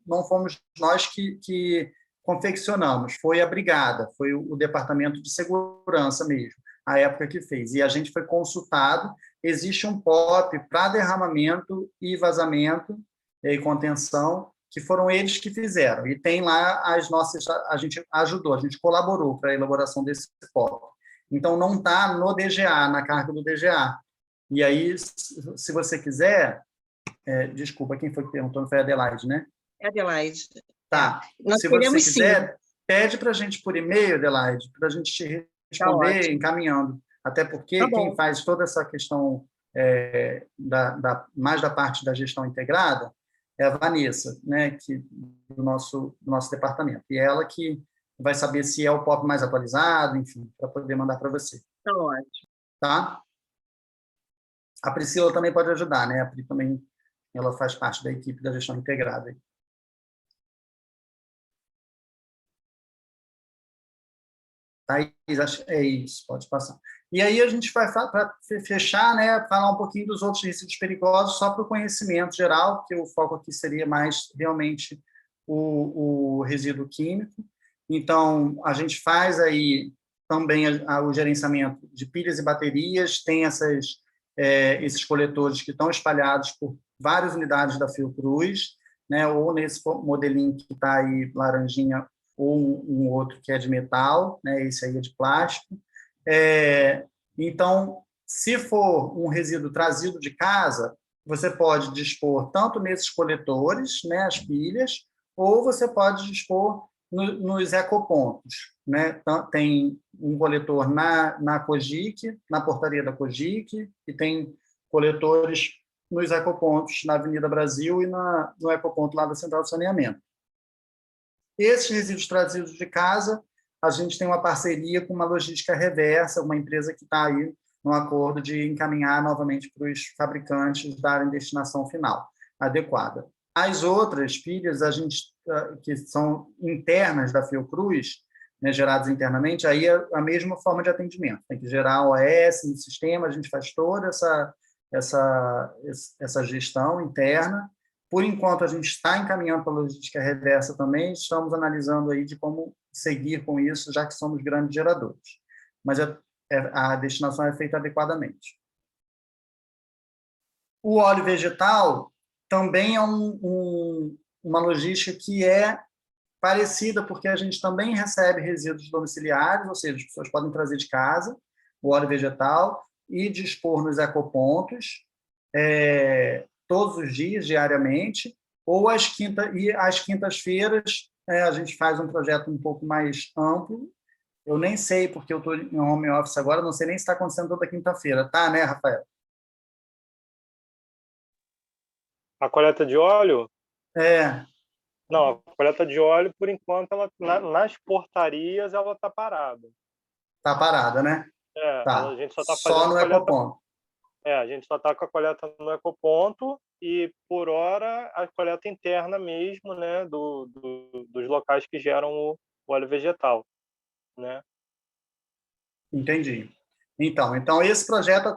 Speaker 3: não fomos nós que confeccionamos, foi a Brigada, foi o Departamento de Segurança mesmo, a época que fez. E a gente foi consultado, existe um POP para derramamento e vazamento e contenção, que foram eles que fizeram. E tem lá a gente ajudou, a gente colaborou para a elaboração desse POP. Então, não está no DGA, na carga do DGA. E aí, se você quiser... desculpa, quem foi que perguntou? Foi a Adelaide, né?
Speaker 4: É Adelaide.
Speaker 3: Tá.
Speaker 4: Nós
Speaker 3: se você quiser,
Speaker 4: sim.
Speaker 3: pede para a gente por e-mail, Adelaide, para a gente te responder encaminhando. Até porque quem faz toda essa questão mais da parte da gestão integrada é a Vanessa, né, do nosso departamento. E ela que vai saber se é o POP mais atualizado, enfim, para poder mandar para você.
Speaker 4: Tá ótimo.
Speaker 3: Tá? A Priscila também pode ajudar, né? A Pri também, ela faz parte da equipe da gestão integrada. É isso, pode passar. E aí a gente vai, para fechar, né, falar um pouquinho dos outros resíduos perigosos, só para o conhecimento geral, porque o foco aqui seria mais realmente o resíduo químico. Então, a gente faz aí também o gerenciamento de pilhas e baterias, tem esses coletores que estão espalhados por várias unidades da Fiocruz, né, ou nesse modelinho que está aí, laranjinha, ou um outro que é de metal, né, esse aí é de plástico. Então, se for um resíduo trazido de casa, você pode dispor tanto nesses coletores, né, as pilhas, ou você pode dispor nos ecopontos, né? Tem um coletor na Cogic, na portaria da Cogic, e tem coletores nos ecopontos na Avenida Brasil e no ecoponto lá da Central de Saneamento. Esses resíduos trazidos de casa, a gente tem uma parceria com uma logística reversa, uma empresa que está aí no acordo de encaminhar novamente para os fabricantes darem destinação final adequada. As outras pilhas, que são internas da Fiocruz, né, geradas internamente, aí é a mesma forma de atendimento. Tem que gerar OS no sistema, a gente faz toda essa gestão interna. Por enquanto, a gente está encaminhando para a logística reversa também, estamos analisando aí de como seguir com isso, já que somos grandes geradores. Mas a destinação é feita adequadamente. O óleo vegetal também é uma logística que é parecida, porque a gente também recebe resíduos domiciliares, ou seja, as pessoas podem trazer de casa o óleo vegetal e dispor nos ecopontos, todos os dias, diariamente, ou às quintas-feiras, a gente faz um projeto um pouco mais amplo. Eu nem sei, porque eu estou em home office agora, não sei nem se está acontecendo toda quinta-feira. Tá, né, Rafael?
Speaker 6: A coleta de óleo?
Speaker 3: Não,
Speaker 6: a coleta de óleo, por enquanto, nas portarias, ela está parada.
Speaker 3: Está parada, né? Tá.
Speaker 6: A gente só está
Speaker 3: fazendo no ecoponto.
Speaker 6: A gente só está com a coleta no ecoponto e, por hora, a coleta interna mesmo, né, dos locais que geram o óleo vegetal, né?
Speaker 3: Entendi. Então esse projeto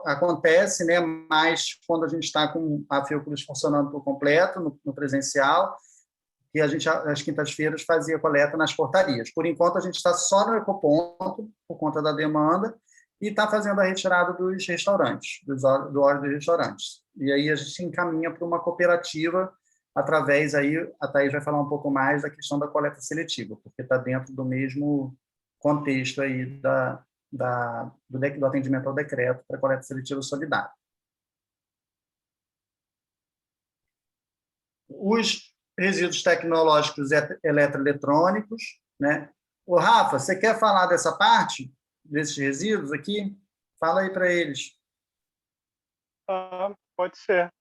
Speaker 3: acontece, né, mais quando a gente está com a Fiocruz funcionando por completo, no presencial, e a gente, às quintas-feiras, fazia coleta nas portarias. Por enquanto, a gente está só no ecoponto, por conta da demanda, e está fazendo a retirada dos restaurantes, do óleo dos restaurantes. E aí a gente encaminha para uma cooperativa, através aí, a Thaís vai falar um pouco mais da questão da coleta seletiva, porque está dentro do mesmo contexto aí do atendimento ao decreto para coleta seletiva solidária. Os resíduos tecnológicos eletroeletrônicos, né? Ô, Rafa, você quer falar dessa parte, desses resíduos aqui? Fala aí para eles.
Speaker 6: Pode ser.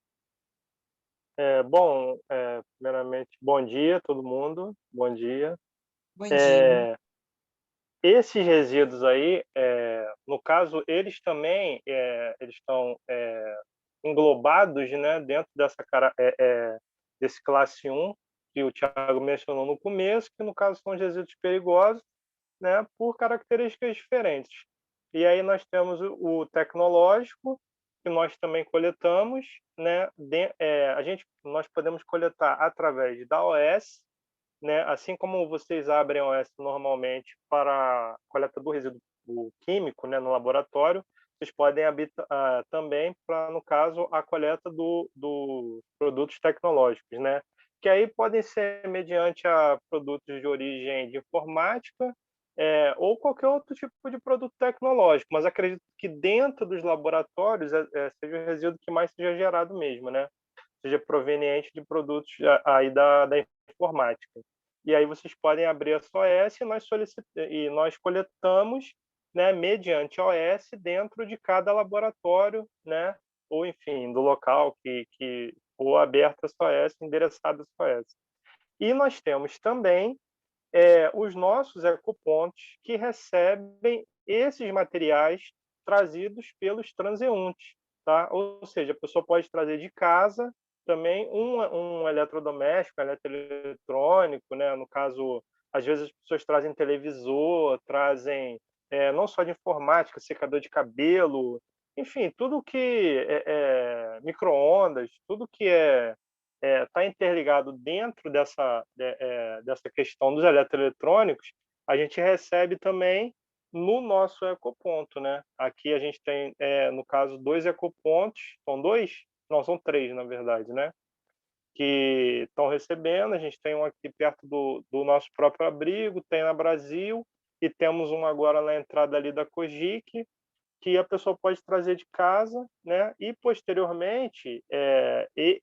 Speaker 6: Primeiramente, bom dia a todo mundo. Bom dia.
Speaker 4: Bom dia.
Speaker 6: esses resíduos aí, no caso, eles também eles estão englobados, né, dentro desse classe 1, que o Thiago mencionou no começo, que no caso são os resíduos perigosos, né, por características diferentes. E aí nós temos o tecnológico, que nós também coletamos, né, nós podemos coletar através da OS, né, assim como vocês abrem a OS normalmente para a coleta do resíduo químico, né, no laboratório, vocês podem abrir também para, no caso, a coleta dos produtos tecnológicos, né? Que aí podem ser mediante a produtos de origem de informática, ou qualquer outro tipo de produto tecnológico, mas acredito que dentro dos laboratórios seja o resíduo que mais seja gerado mesmo, né? Seja proveniente de produtos aí da informática. E aí vocês podem abrir a sua OS e nós coletamos, né, mediante OS dentro de cada laboratório, né, ou enfim, do local que for aberta a sua OS, endereçada a sua OS. E nós temos também os nossos ecopontos que recebem esses materiais trazidos pelos transeuntes, tá? Ou seja, a pessoa pode trazer de casa também um eletrodoméstico, um eletroeletrônico, né? No caso, às vezes as pessoas trazem televisor, trazem não só de informática, secador de cabelo, enfim, tudo que micro-ondas, tudo que está interligado dentro dessa questão dos eletroeletrônicos, a gente recebe também no nosso ecoponto, né? Aqui a gente tem, no caso, 2 ecopontos, são 2? Não, são 3, na verdade, né? Que estão recebendo, a gente tem um aqui perto do nosso próprio abrigo, tem na Brasil, e temos um agora na entrada ali da Cogic, que a pessoa pode trazer de casa, né? E posteriormente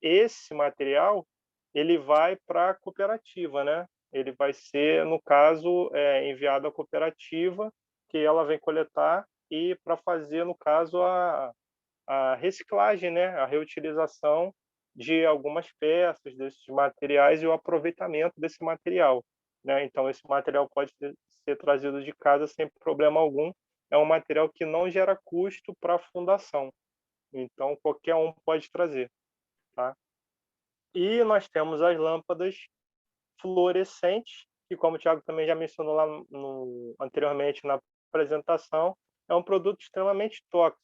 Speaker 6: esse material ele vai para a cooperativa, né? Ele vai ser, no caso, enviado à cooperativa, que ela vem coletar e para fazer, no caso, a reciclagem, né? A reutilização de algumas peças desses materiais e o aproveitamento desse material, né? Então esse material pode ser trazido de casa sem problema algum. É um material que não gera custo para a fundação. Então, qualquer um pode trazer. Tá? E nós temos as lâmpadas fluorescentes, que, como o Thiago também já mencionou lá anteriormente na apresentação, é um produto extremamente tóxico,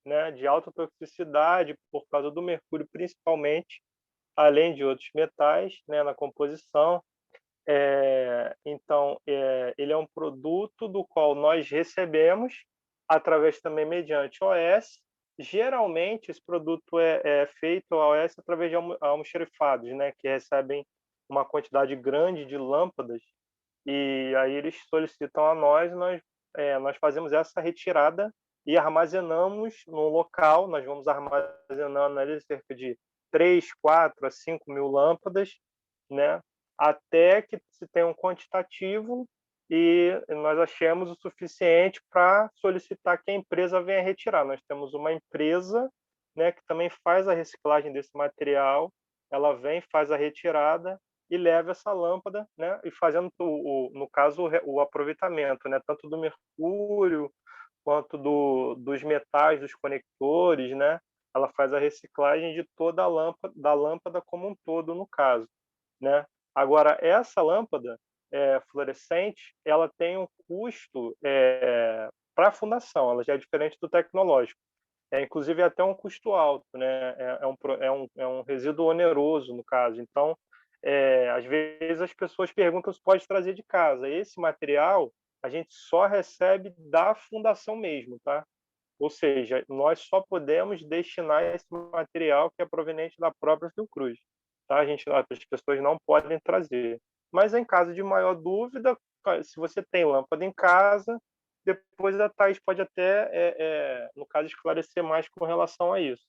Speaker 6: né? De alta toxicidade, por causa do mercúrio principalmente, além de outros metais, né, na composição. Então, ele é um produto do qual nós recebemos através também mediante OS. Geralmente, esse produto é feito a OS através de almoxerifados, né, que recebem uma quantidade grande de lâmpadas, e aí eles solicitam a nós, nós fazemos essa retirada e armazenamos no local. Nós vamos armazenando ali cerca de 3, 4 a 5 mil lâmpadas, né, até que se tenha um quantitativo e nós achemos o suficiente para solicitar que a empresa venha retirar. Nós temos uma empresa, né, que também faz a reciclagem desse material, ela vem, faz a retirada e leva essa lâmpada, né, e fazendo, no caso, o aproveitamento, né, tanto do mercúrio quanto dos metais, dos conectores, né, ela faz a reciclagem de toda a lâmpada, da lâmpada como um todo, no caso, né. Agora, essa lâmpada fluorescente, ela tem um custo para a fundação, ela já é diferente do tecnológico. Inclusive, é até um custo alto, né? É um resíduo oneroso, no caso. Então, às vezes as pessoas perguntam se pode trazer de casa. Esse material a gente só recebe da fundação mesmo, tá? Ou seja, nós só podemos destinar esse material que é proveniente da própria Fiocruz. Tá? As pessoas não podem trazer. Mas em caso de maior dúvida, se você tem lâmpada em casa, depois a Thais pode até, no caso, esclarecer mais com relação a isso.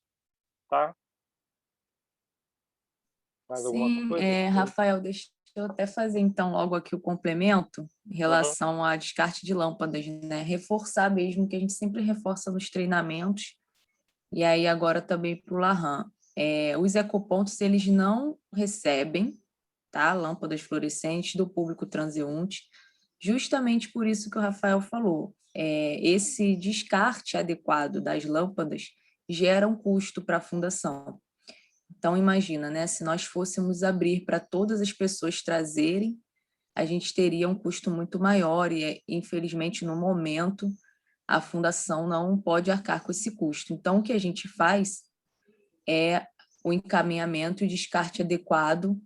Speaker 6: Tá?
Speaker 2: Mais alguma coisa? Rafael, deixa eu até fazer então logo aqui o complemento em relação a descarte de lâmpadas, né? Reforçar mesmo, que a gente sempre reforça nos treinamentos, e aí agora também para o Lahan. Os ecopontos, eles não recebem, tá, lâmpadas fluorescentes do público transeunte. justamente por isso que o Rafael falou. Esse descarte adequado das lâmpadas gera um custo para a fundação. Então, imagina, né, se nós fôssemos abrir para todas as pessoas trazerem, a gente teria um custo muito maior e, infelizmente, no momento, a fundação não pode arcar com esse custo. Então, o que a gente faz é o encaminhamento e descarte adequado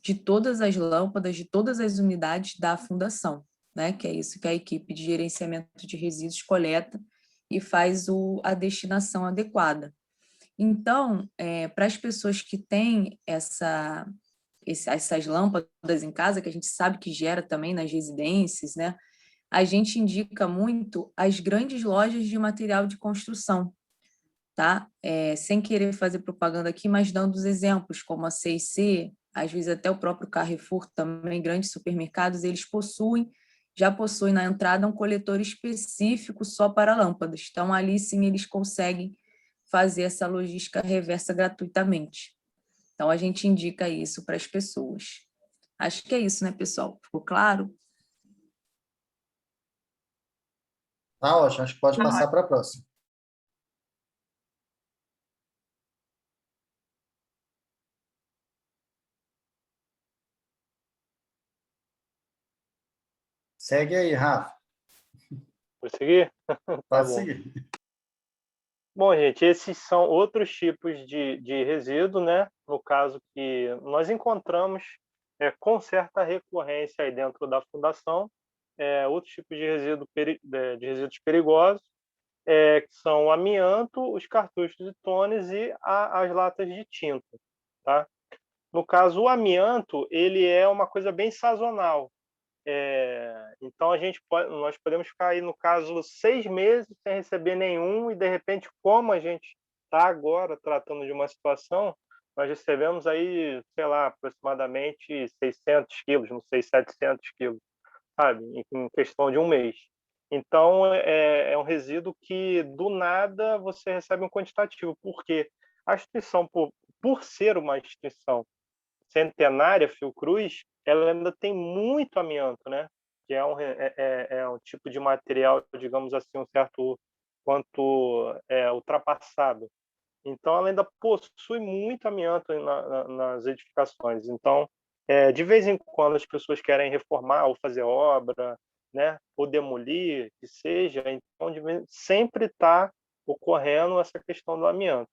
Speaker 2: de todas as lâmpadas, de todas as unidades da fundação, né? Que é isso que a equipe de gerenciamento de resíduos coleta e faz a destinação adequada. Então, para as pessoas que têm essas lâmpadas em casa, que a gente sabe que gera também nas residências, né? A gente indica muito as grandes lojas de material de construção, tá? Sem querer fazer propaganda aqui, mas dando os exemplos, como a C&C, às vezes até o próprio Carrefour também, grandes supermercados, eles já possuem na entrada um coletor específico só para lâmpadas. Então, ali sim eles conseguem fazer essa logística reversa gratuitamente. Então, a gente indica isso para as pessoas. Acho que é isso, né, pessoal? Ficou claro?
Speaker 3: Tá ótimo, acho que pode passar para a próxima. Segue aí, Rafa.
Speaker 6: Vou seguir?
Speaker 3: Pode seguir.
Speaker 6: Bom, gente, esses são outros tipos de resíduo, né? No caso que nós encontramos com certa recorrência aí dentro da fundação, outros tipos de resíduos perigosos, que são o amianto, os cartuchos de tones e as latas de tinta, tá? No caso, o amianto, ele é uma coisa bem sazonal. Então, nós podemos ficar aí, no caso, 6 meses sem receber nenhum e, de repente, como a gente está agora tratando de uma situação, nós recebemos aí, sei lá, aproximadamente 600 quilos, não sei, 700 quilos, sabe, em questão de um mês. Então, é um resíduo que, do nada, você recebe um quantitativo, porque a instituição, por ser uma instituição centenária, Fiocruz, ela ainda tem muito amianto, né? Que é um tipo de material, digamos assim, um certo quanto ultrapassado. Então, ela ainda possui muito amianto nas edificações. Então, de vez em quando as pessoas querem reformar ou fazer obra, né? Ou demolir, que seja. Então, sempre está ocorrendo essa questão do amianto.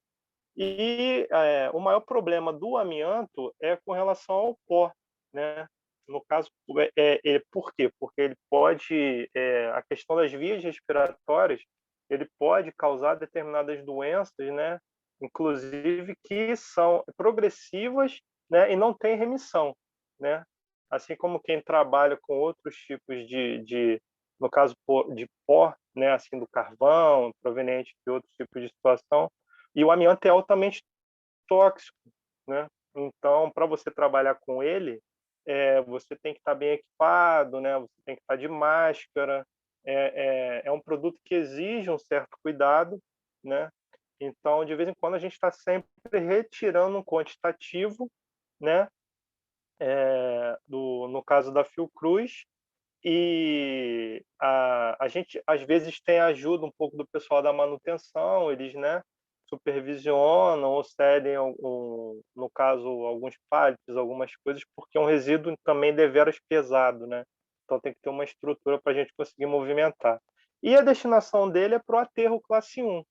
Speaker 6: E o maior problema do amianto é com relação ao pó, né? No caso, por quê? Porque ele pode, a questão das vias respiratórias, ele pode causar determinadas doenças, né? Inclusive que são progressivas, né? E não tem remissão, né? Assim como quem trabalha com outros tipos no caso de pó, né? Assim do carvão, proveniente de outros tipos de situação, e o amianto é altamente tóxico, né? Então, para você trabalhar com ele, você tem que estar bem equipado, né? Você tem que estar de máscara. É um produto que exige um certo cuidado, né? Então, de vez em quando, a gente está sempre retirando um quantitativo, né? No caso da Fiocruz, e a gente, às vezes, tem a ajuda um pouco do pessoal da manutenção, eles, né? Supervisionam ou cedem, no caso, alguns pallets, algumas coisas, porque é um resíduo também deveras pesado, né? Então tem que ter uma estrutura para a gente conseguir movimentar. E a destinação dele é para o aterro classe 1,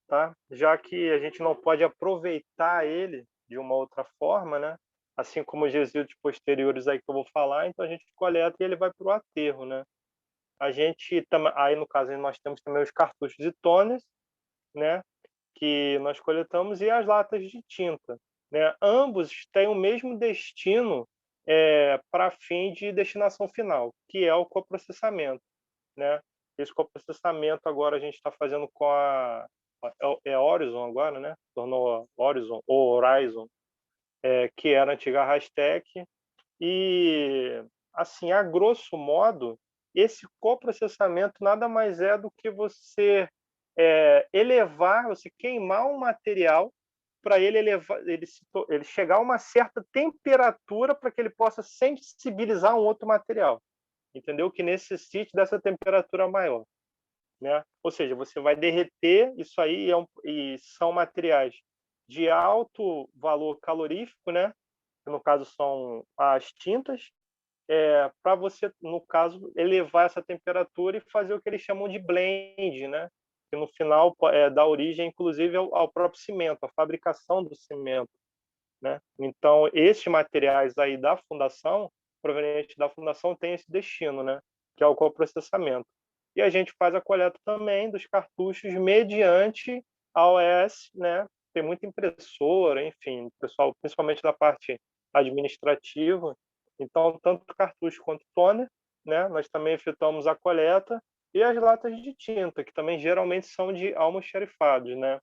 Speaker 6: tá? Já que a gente não pode aproveitar ele de uma outra forma, né? Assim como os resíduos posteriores aí que eu vou falar, então a gente coleta e ele vai para o aterro, né? Aí, no caso, nós temos também os cartuchos de tones, né? Que nós coletamos, e as latas de tinta, né? Ambos têm o mesmo destino para fim de destinação final, que é o coprocessamento, né? Esse coprocessamento agora a gente está fazendo com a Horizon agora, né? Tornou Horizon ou Horizon, que era a antiga Rastec, e assim, a grosso modo, esse coprocessamento nada mais é do que você você queimar um material para ele chegar a uma certa temperatura para que ele possa sensibilizar um outro material. entendeu? Que necessite dessa temperatura maior, né? Ou seja, você vai derreter isso aí, e são materiais de alto valor calorífico, né? Que no caso são as tintas, para você, no caso, elevar essa temperatura e fazer o que eles chamam de blend, né? Que no final dá origem, inclusive, ao próprio cimento, à fabricação do cimento, né? Então, esses materiais aí da fundação, provenientes da fundação, têm esse destino, né? Que é o coprocessamento. E a gente faz a coleta também dos cartuchos mediante a OS, né? Tem muita impressora, enfim, pessoal, principalmente da parte administrativa. Então, tanto cartucho quanto toner, né? Nós também efetuamos a coleta, e as latas de tinta, que também geralmente são de almoxarifados, né?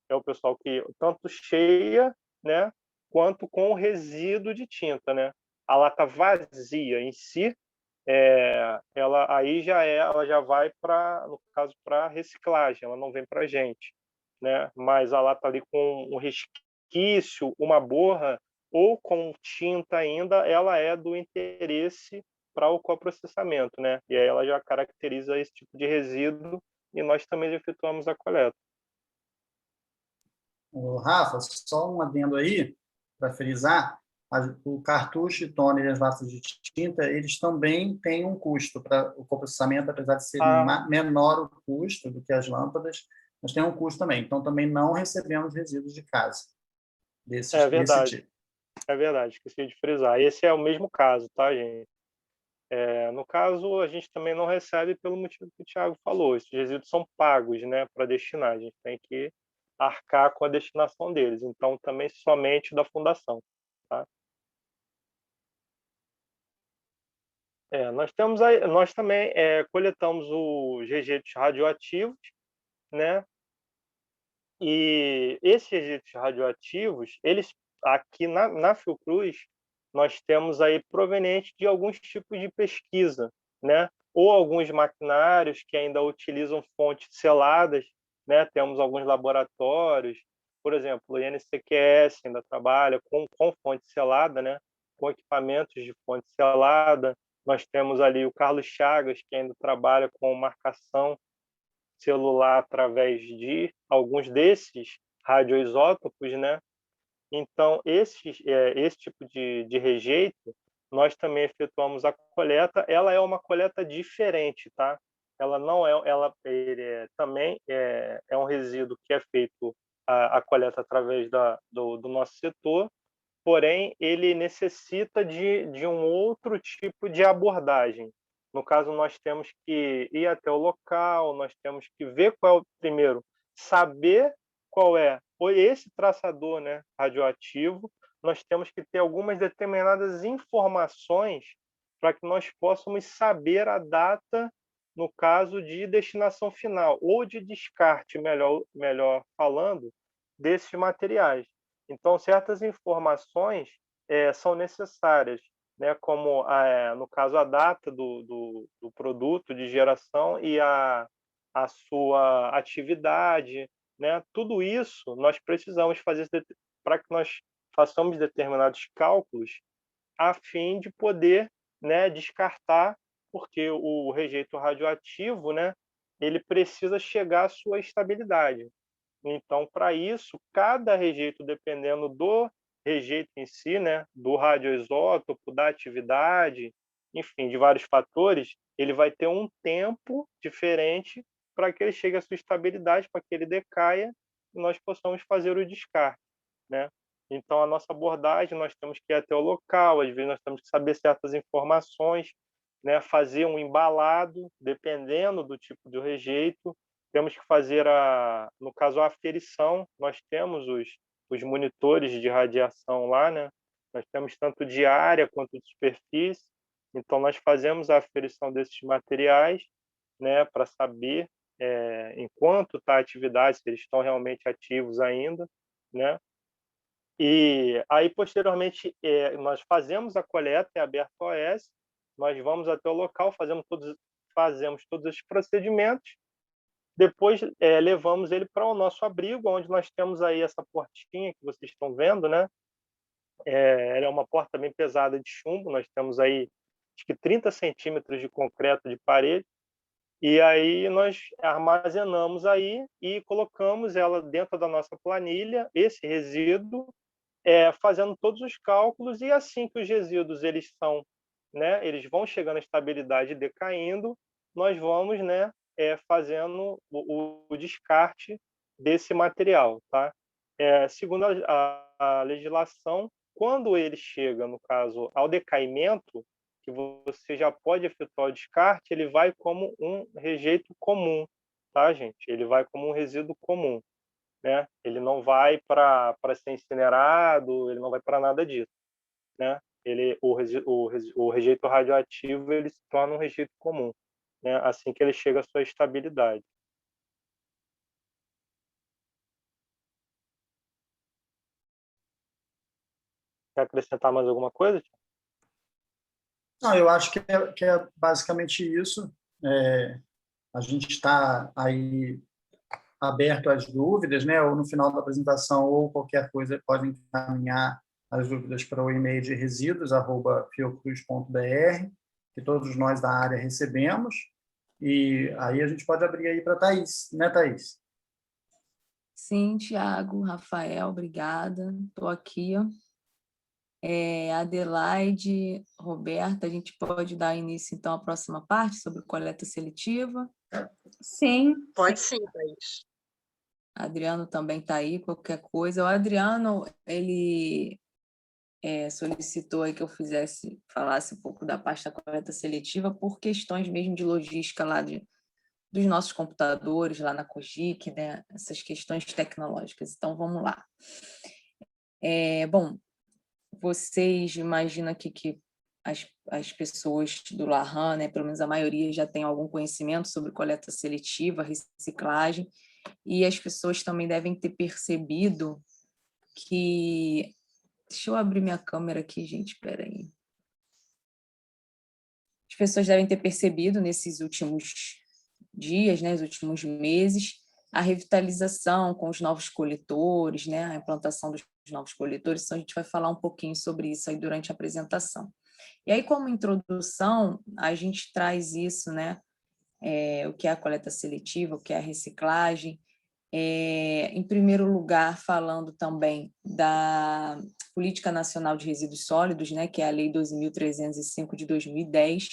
Speaker 6: É o pessoal que tanto cheia, né, quanto com o resíduo de tinta, né? A lata vazia em si, ela aí ela já vai para, no caso, para reciclagem, ela não vem para a gente, né? Mas a lata ali com um resquício, uma borra ou com tinta ainda, ela é do interesse para o coprocessamento, né? E aí ela já caracteriza esse tipo de resíduo, e nós também efetuamos a coleta.
Speaker 3: Rafa, só um adendo aí, para frisar, o cartucho e toner e as latas de tinta, eles também têm um custo para o coprocessamento, apesar de ser menor o custo do que as lâmpadas, mas tem um custo também. Então, também não recebemos resíduos de casa desse tipo.
Speaker 6: É verdade, esqueci de frisar. Esse é o mesmo caso, tá, gente? No caso, a gente também não recebe pelo motivo que o Thiago falou. Esses resíduos são pagos, né, para destinar. A gente tem que arcar com a destinação deles. Então, também somente da fundação, tá? Nós também coletamos os rejeitos radioativos, né? E esses rejeitos radioativos, eles aqui na Fiocruz, nós temos aí proveniente de alguns tipos de pesquisa, né? Ou alguns maquinários que ainda utilizam fontes seladas, né? Temos alguns laboratórios, por exemplo, o INCQS ainda trabalha com fonte selada, né? Com equipamentos de fonte selada. Nós temos ali o Carlos Chagas, que ainda trabalha com marcação celular através de alguns desses radioisótopos, né? Então, esse tipo de rejeito, nós também efetuamos a coleta. Ela é uma coleta diferente, tá? Ela não ele também é um resíduo que é feito a coleta através do nosso setor, porém, ele necessita de um outro tipo de abordagem. No caso, nós temos que ir até o local, nós temos que ver qual é primeiro, saber qual é esse traçador, né, radioativo. Nós temos que ter algumas determinadas informações para que nós possamos saber a data, no caso de destinação final, ou de descarte, melhor falando, desses materiais. Então, certas informações são necessárias, né, como, no caso, a data do produto de geração e a sua atividade, né? Tudo isso nós precisamos fazer para que nós façamos determinados cálculos a fim de poder, né, descartar, porque o rejeito radioativo, né, ele precisa chegar à sua estabilidade. Então, para isso, cada rejeito, dependendo do rejeito em si, né, do radioisótopo, da atividade, enfim, de vários fatores, ele vai ter um tempo diferente para que ele chegue à sua estabilidade, para que ele decaia e nós possamos fazer o descarte, né? Então, a nossa abordagem, nós temos que ir até o local, às vezes nós temos que saber certas informações, né, fazer um embalado, dependendo do tipo de rejeito. Temos que fazer, no caso, a aferição. Nós temos os monitores de radiação lá, né? Nós temos tanto de área quanto de superfície. Então, nós fazemos a aferição desses materiais, né, para saber em quanto está a atividade, se eles estão realmente ativos ainda, né? E aí, posteriormente, nós fazemos a coleta, é aberto ao OS, nós vamos até o local, fazemos todos os procedimentos. Depois levamos ele para o nosso abrigo, onde nós temos aí essa portinha que vocês estão vendo, né? Ela é uma porta bem pesada de chumbo. Nós temos aí acho que 30 centímetros de concreto de parede, e aí nós armazenamos aí e colocamos ela dentro da nossa planilha, esse resíduo, fazendo todos os cálculos, e assim que os resíduos eles são, né, eles vão chegando à estabilidade e decaindo, nós vamos, né, fazendo o descarte desse material, tá? Segundo a legislação, quando ele chega, no caso, ao decaimento, que você já pode efetuar o descarte, ele vai como um rejeito comum, tá, gente? Ele vai como um resíduo comum, né? Ele não vai para ser incinerado, ele não vai para nada disso, né? O rejeito radioativo ele se torna um rejeito comum, né? Assim que ele chega à sua estabilidade. Quer acrescentar mais alguma coisa?
Speaker 3: Não, eu acho que é basicamente isso. A gente está aí aberto às dúvidas, né? Ou no final da apresentação, ou qualquer coisa, podem encaminhar as dúvidas para o e-mail de resíduos@fiocruz.br, que todos nós da área recebemos. E aí a gente pode abrir aí para a Thaís, né, Thaís?
Speaker 2: Sim, Tiago, Rafael, obrigada. Estou aqui, ó. Adelaide, Roberta, a gente pode dar início, então, à próxima parte sobre coleta seletiva?
Speaker 1: Sim.
Speaker 4: Pode sim, Thaís.
Speaker 2: Adriano também está aí, qualquer coisa. O Adriano, ele solicitou aí que eu falasse um pouco da parte da coleta seletiva por questões mesmo de logística lá dos nossos computadores, lá na Cogic, né? Essas questões tecnológicas. Então, vamos lá. Bom, vocês imaginam aqui que as pessoas do Larran, né, pelo menos a maioria, já tem algum conhecimento sobre coleta seletiva, reciclagem, e as pessoas também devem ter percebido que... Deixa eu abrir minha câmera aqui, gente, espera aí. As pessoas devem ter percebido nesses últimos dias, né, nos últimos meses, a revitalização com os novos coletores, né, a implantação dos novos coletores. Então, a gente vai falar um pouquinho sobre isso aí durante a apresentação. E aí, como introdução, a gente traz isso, né, o que é a coleta seletiva, o que é a reciclagem, em primeiro lugar, falando também da Política Nacional de Resíduos Sólidos, né, que é a Lei 12.305 de 2010,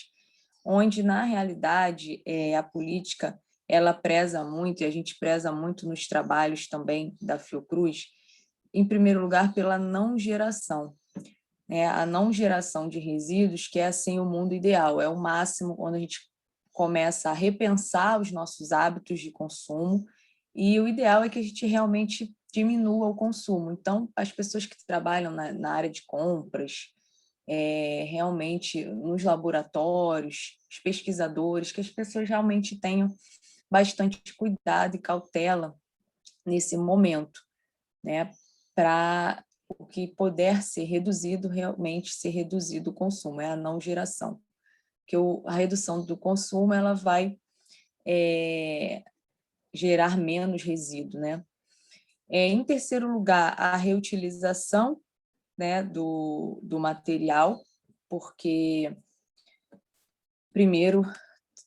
Speaker 2: onde, na realidade, a política ela preza muito, e a gente preza muito nos trabalhos também da Fiocruz, em primeiro lugar, pela não geração. A não geração de resíduos, que é assim o mundo ideal, é o máximo quando a gente começa a repensar os nossos hábitos de consumo, e o ideal é que a gente realmente diminua o consumo. Então, as pessoas que trabalham na área de compras, realmente nos laboratórios, os pesquisadores, que as pessoas realmente tenham bastante cuidado e cautela nesse momento, né, para o que puder ser reduzido, realmente ser reduzido o consumo, é a não geração. Porque a redução do consumo ela vai gerar menos resíduo, né? Em terceiro lugar, a reutilização, né, do material, porque, primeiro,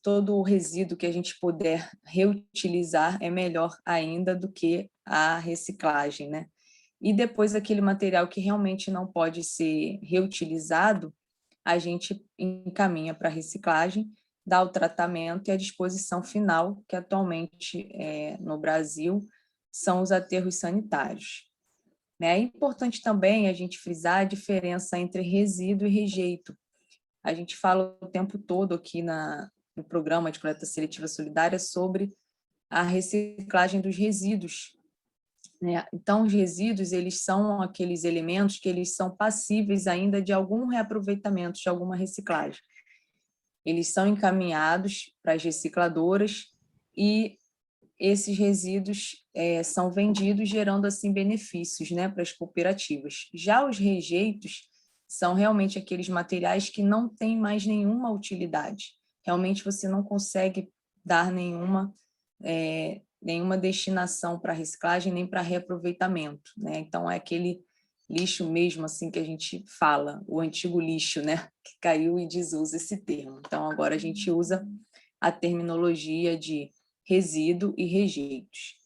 Speaker 2: todo o resíduo que a gente puder reutilizar é melhor ainda do que a reciclagem, né? E depois, aquele material que realmente não pode ser reutilizado, a gente encaminha para a reciclagem, dá o tratamento e a disposição final, que atualmente no Brasil são os aterros sanitários. É importante também a gente frisar a diferença entre resíduo e rejeito. A gente fala o tempo todo aqui no programa de coleta seletiva solidária sobre a reciclagem dos resíduos, né? Então, os resíduos eles são aqueles elementos que eles são passíveis ainda de algum reaproveitamento, de alguma reciclagem. Eles são encaminhados para as recicladoras e esses resíduos são vendidos, gerando assim benefícios, né, para as cooperativas. Já os rejeitos são realmente aqueles materiais que não têm mais nenhuma utilidade. Realmente você não consegue dar nenhuma destinação para reciclagem nem para reaproveitamento, né? Então é aquele lixo mesmo, assim que a gente fala, o antigo lixo, né, que caiu e desusa esse termo. Então, agora a gente usa a terminologia de resíduo e rejeitos.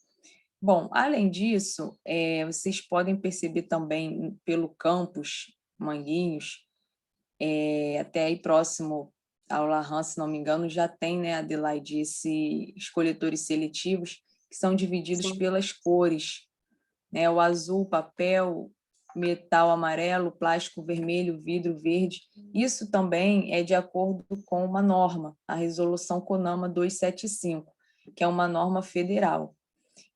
Speaker 2: Bom, além disso, vocês podem perceber também pelo campus Manguinhos, até aí próximo ao Larran, se não me engano, já tem, né, Adelaide, esses coletores seletivos que são divididos
Speaker 4: Sim.
Speaker 2: pelas cores, né, o azul, papel, metal amarelo, plástico vermelho, vidro verde. Isso também é de acordo com uma norma, a Resolução CONAMA 275, que é uma norma federal.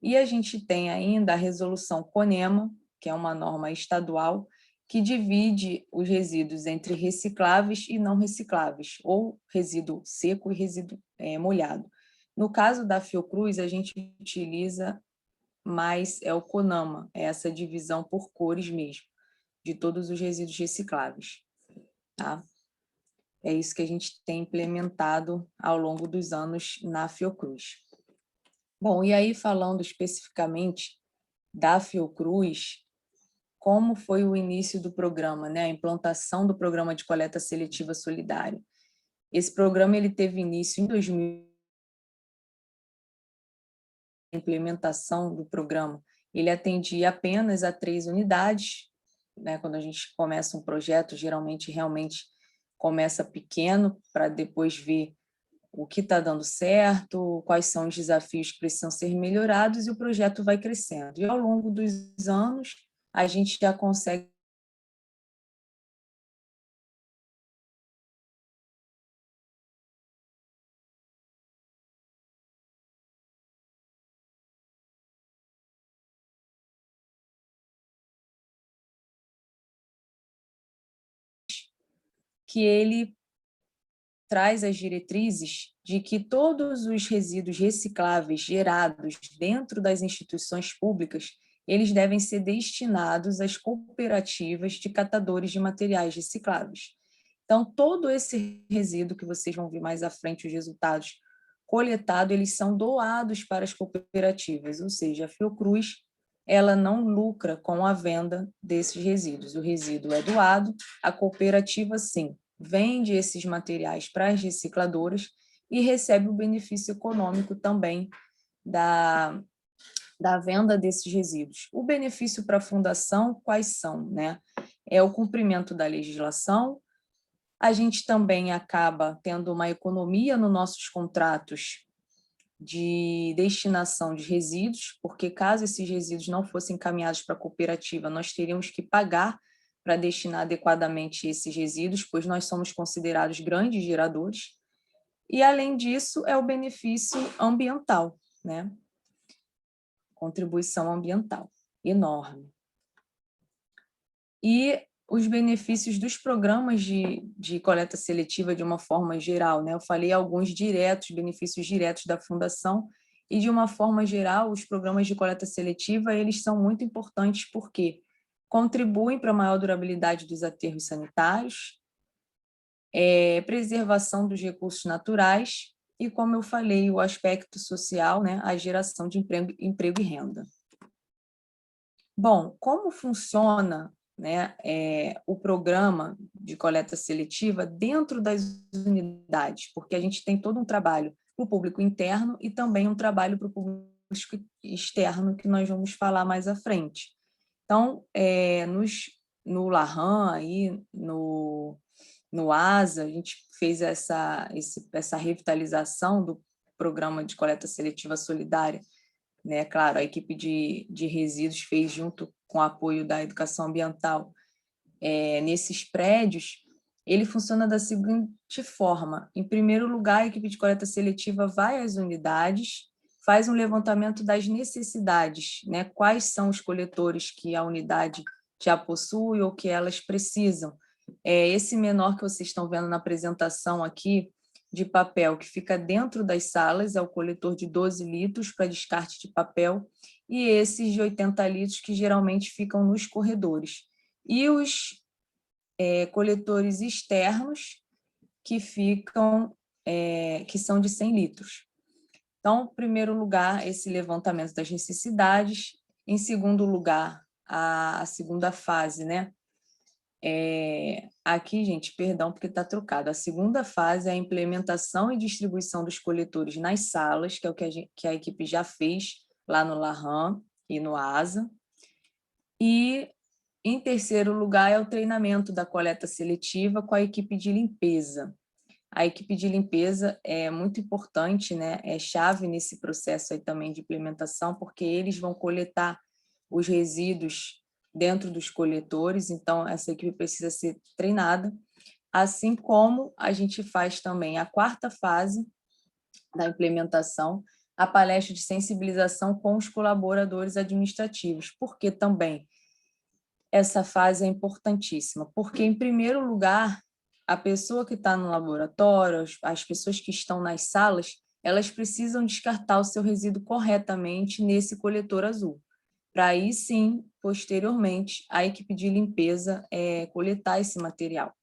Speaker 2: E a gente tem ainda a Resolução CONEMA, que é uma norma estadual, que divide os resíduos entre recicláveis e não recicláveis, ou resíduo seco e resíduo molhado. No caso da Fiocruz, a gente utiliza mais o CONAMA, essa divisão por cores mesmo, de todos os resíduos recicláveis. Tá? É isso que a gente tem implementado ao longo dos anos na Fiocruz. Bom, e aí falando especificamente da Fiocruz, como foi o início do programa, né? A implantação do programa de coleta seletiva solidária. Esse programa ele teve início em 2000. A implementação do programa, ele atendia apenas a 3 unidades, né? Quando a gente começa um projeto, geralmente realmente começa pequeno para depois ver o que está dando certo, quais são os desafios que precisam ser melhorados, e o projeto vai crescendo. E ao longo dos anos, a gente já consegue que ele traz as diretrizes de que todos os resíduos recicláveis gerados dentro das instituições públicas, eles devem ser destinados às cooperativas de catadores de materiais recicláveis. Então, todo esse resíduo que vocês vão ver mais à frente, os resultados coletados, eles são doados para as cooperativas, ou seja, a Fiocruz, ela não lucra com a venda desses resíduos. O resíduo é doado, a cooperativa, sim, vende esses materiais para as recicladoras e recebe o benefício econômico também da venda desses resíduos. O benefício para a fundação, quais são, né? É o cumprimento da legislação. A gente também acaba tendo uma economia nos nossos contratos de destinação de resíduos, porque caso esses resíduos não fossem encaminhados para a cooperativa, nós teríamos que pagar para destinar adequadamente esses resíduos, pois nós somos considerados grandes geradores. E, além disso, é o benefício ambiental, né? Contribuição ambiental enorme. E os benefícios dos programas de coleta seletiva de uma forma geral, né? Eu falei alguns diretos, benefícios diretos da fundação, e de uma forma geral, os programas de coleta seletiva, eles são muito importantes porque contribuem para a maior durabilidade dos aterros sanitários, preservação dos recursos naturais e, como eu falei, o aspecto social, né? A geração de emprego e renda. Bom, como funciona, né, o programa de coleta seletiva dentro das unidades? Porque a gente tem todo um trabalho para o público interno e também um trabalho para o público externo, que nós vamos falar mais à frente. Então, no Larran, aí, no ASA, a gente fez essa revitalização do programa de coleta seletiva solidária, né? Claro, a equipe de resíduos fez junto com o apoio da educação ambiental. Nesses prédios, ele funciona da seguinte forma: em primeiro lugar, a equipe de coleta seletiva vai às unidades, faz um levantamento das necessidades, né? Quais são os coletores que a unidade já possui ou que elas precisam. Esse menor que vocês estão vendo na apresentação aqui, de papel, que fica dentro das salas, é o coletor de 12 litros para descarte de papel, e esses de 80 litros que geralmente ficam nos corredores. E os coletores externos que ficam, que são de 100 litros. Então, em primeiro lugar, esse levantamento das necessidades. Em segundo lugar, a segunda fase, né? Aqui, gente, perdão, porque está trocado. A segunda fase é a implementação e distribuição dos coletores nas salas, que é o que a equipe já fez lá no Laham e no ASA. E, em terceiro lugar, é o treinamento da coleta seletiva com a equipe de limpeza. A equipe de limpeza é muito importante, né? É chave nesse processo aí também de implementação, porque eles vão coletar os resíduos dentro dos coletores, então essa equipe precisa ser treinada, assim como a gente faz também a quarta fase da implementação, a palestra de sensibilização com os colaboradores administrativos, porque também essa fase é importantíssima, porque, em primeiro lugar, a pessoa que está no laboratório, as pessoas que estão nas salas, elas precisam descartar o seu resíduo corretamente nesse coletor azul, para aí sim, posteriormente, a equipe de limpeza coletar esse material.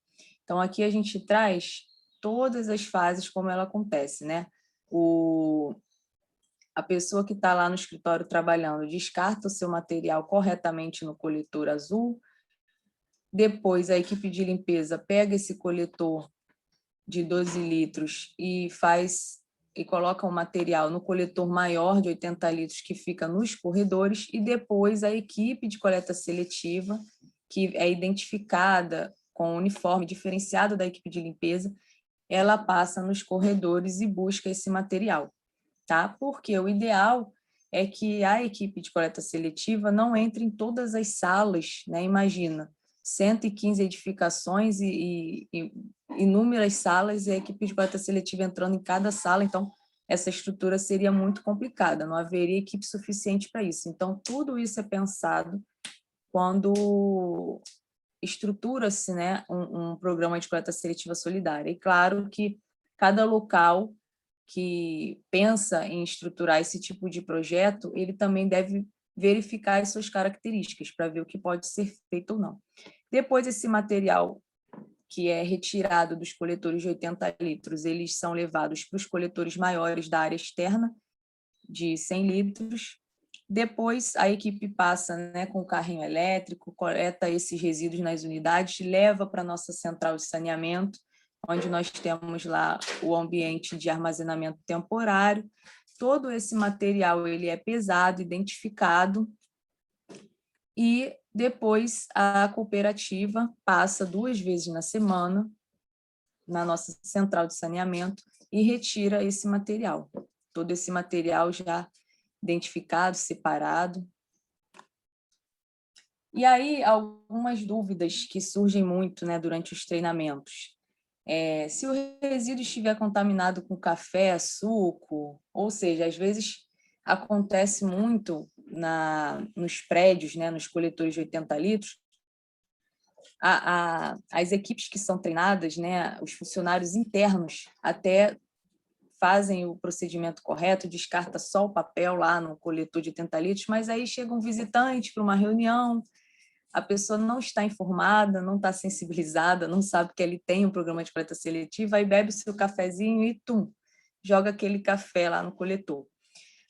Speaker 2: Então, aqui a gente traz todas as fases como ela acontece, né? A pessoa que está lá no escritório trabalhando descarta o seu material corretamente no coletor azul, depois a equipe de limpeza pega esse coletor de 12 litros e coloca o material no coletor maior de 80 litros que fica nos corredores, e depois a equipe de coleta seletiva, que é identificada com o uniforme diferenciado da equipe de limpeza, ela passa nos corredores e busca esse material, tá? Porque o ideal é que a equipe de coleta seletiva não entre em todas as salas, né? Imagina, 115 edificações e inúmeras salas, e a equipe de coleta seletiva entrando em cada sala, então essa estrutura seria muito complicada, não haveria equipe suficiente para isso. Então, tudo isso é pensado quando estrutura-se, né, um programa de coleta seletiva solidária. E claro que cada local que pensa em estruturar esse tipo de projeto, ele também deve verificar as suas características para ver o que pode ser feito ou não. Depois, esse material que é retirado dos coletores de 80 litros, eles são levados para os coletores maiores da área externa, de 100 litros. Depois, a equipe passa, né, com o carrinho elétrico, coleta esses resíduos nas unidades, leva para a nossa central de saneamento, onde nós temos lá o ambiente de armazenamento temporário. Todo esse material ele é pesado, identificado, e depois a cooperativa passa 2 vezes na semana na nossa central de saneamento e retira esse material. Todo esse material já identificado, separado. E aí, algumas dúvidas que surgem muito, né, durante os treinamentos. Se o resíduo estiver contaminado com café, suco, ou seja, às vezes acontece muito nos prédios, né, nos coletores de 80 litros, as equipes que são treinadas, né, os funcionários internos até fazem o procedimento correto, descarta só o papel lá no coletor de 80 litros, mas aí chega um visitante para uma reunião, a pessoa não está informada, não está sensibilizada, não sabe que ele tem um programa de coleta seletiva, aí bebe o seu cafezinho e joga aquele café lá no coletor.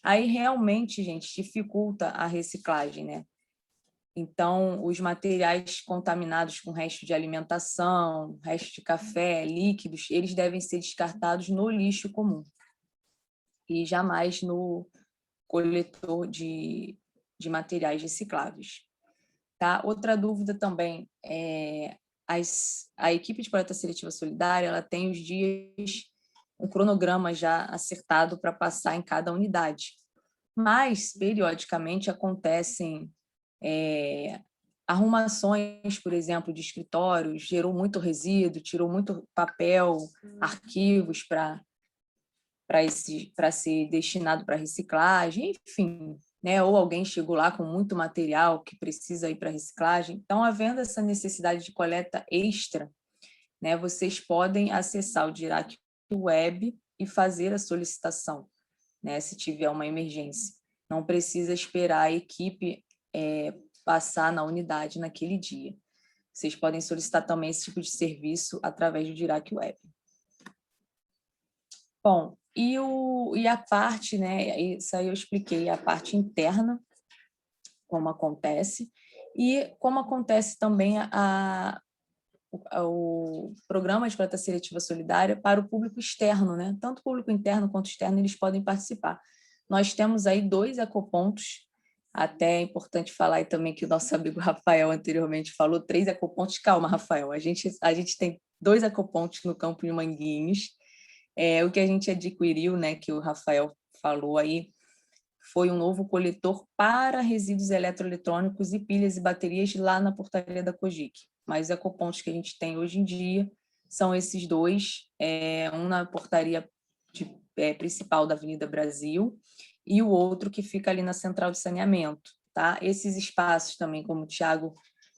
Speaker 2: Aí realmente, gente, dificulta a reciclagem, né? Então, os materiais contaminados com resto de alimentação, resto de café, líquidos, eles devem ser descartados no lixo comum e jamais no coletor de materiais recicláveis. Tá? Outra dúvida também é a equipe de coleta seletiva solidária, ela tem os dias, um cronograma já acertado para passar em cada unidade, mas periodicamente acontecem arrumações, por exemplo, de escritórios, gerou muito resíduo, tirou muito papel, arquivos para ser destinado para reciclagem, enfim, né? Ou alguém chegou lá com muito material que precisa ir para reciclagem. Então, havendo essa necessidade de coleta extra, né, vocês podem acessar o Dirac Web e fazer a solicitação, né, se tiver uma emergência. Não precisa esperar a equipe passar na unidade naquele dia. Vocês podem solicitar também esse tipo de serviço através do Dirac Web. Bom, e a parte, né, isso aí eu expliquei, a parte interna, como acontece, E como acontece também o programa de coleta seletiva solidária para o público externo, né? Tanto o público interno quanto externo, eles podem participar. Nós temos aí 2 ecopontos, até é importante falar aí também que o nosso amigo Rafael anteriormente falou 3 ecopontos. Calma, Rafael, a gente tem 2 ecopontos no campo de Manguinhos. O que a gente adquiriu, né, que o Rafael falou aí, foi um novo coletor para resíduos eletroeletrônicos e pilhas e baterias lá na portaria da COGIC. Mas os ecopontos que a gente tem hoje em dia são esses 2, um na portaria principal da Avenida Brasil e o outro que fica ali na central de saneamento. Tá? Esses espaços também, como o Thiago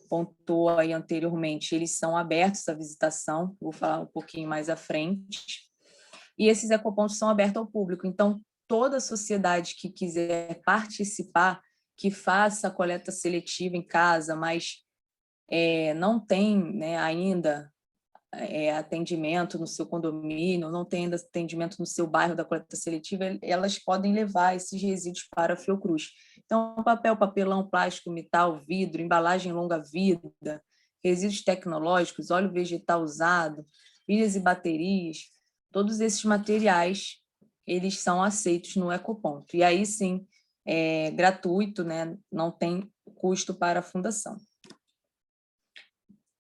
Speaker 2: pontuou aí anteriormente, eles são abertos à visitação, vou falar um pouquinho mais à frente. E esses ecopontos são abertos ao público, então toda a sociedade que quiser participar, que faça a coleta seletiva em casa, mas não tem, né, ainda atendimento no seu condomínio, não tem ainda atendimento no seu bairro da coleta seletiva, elas podem levar esses resíduos para a Fiocruz. Então, papel, papelão, plástico, metal, vidro, embalagem longa-vida, resíduos tecnológicos, óleo vegetal usado, pilhas e baterias, todos esses materiais, eles são aceitos no ecoponto. E aí, sim, é gratuito, né? Não tem custo para a fundação.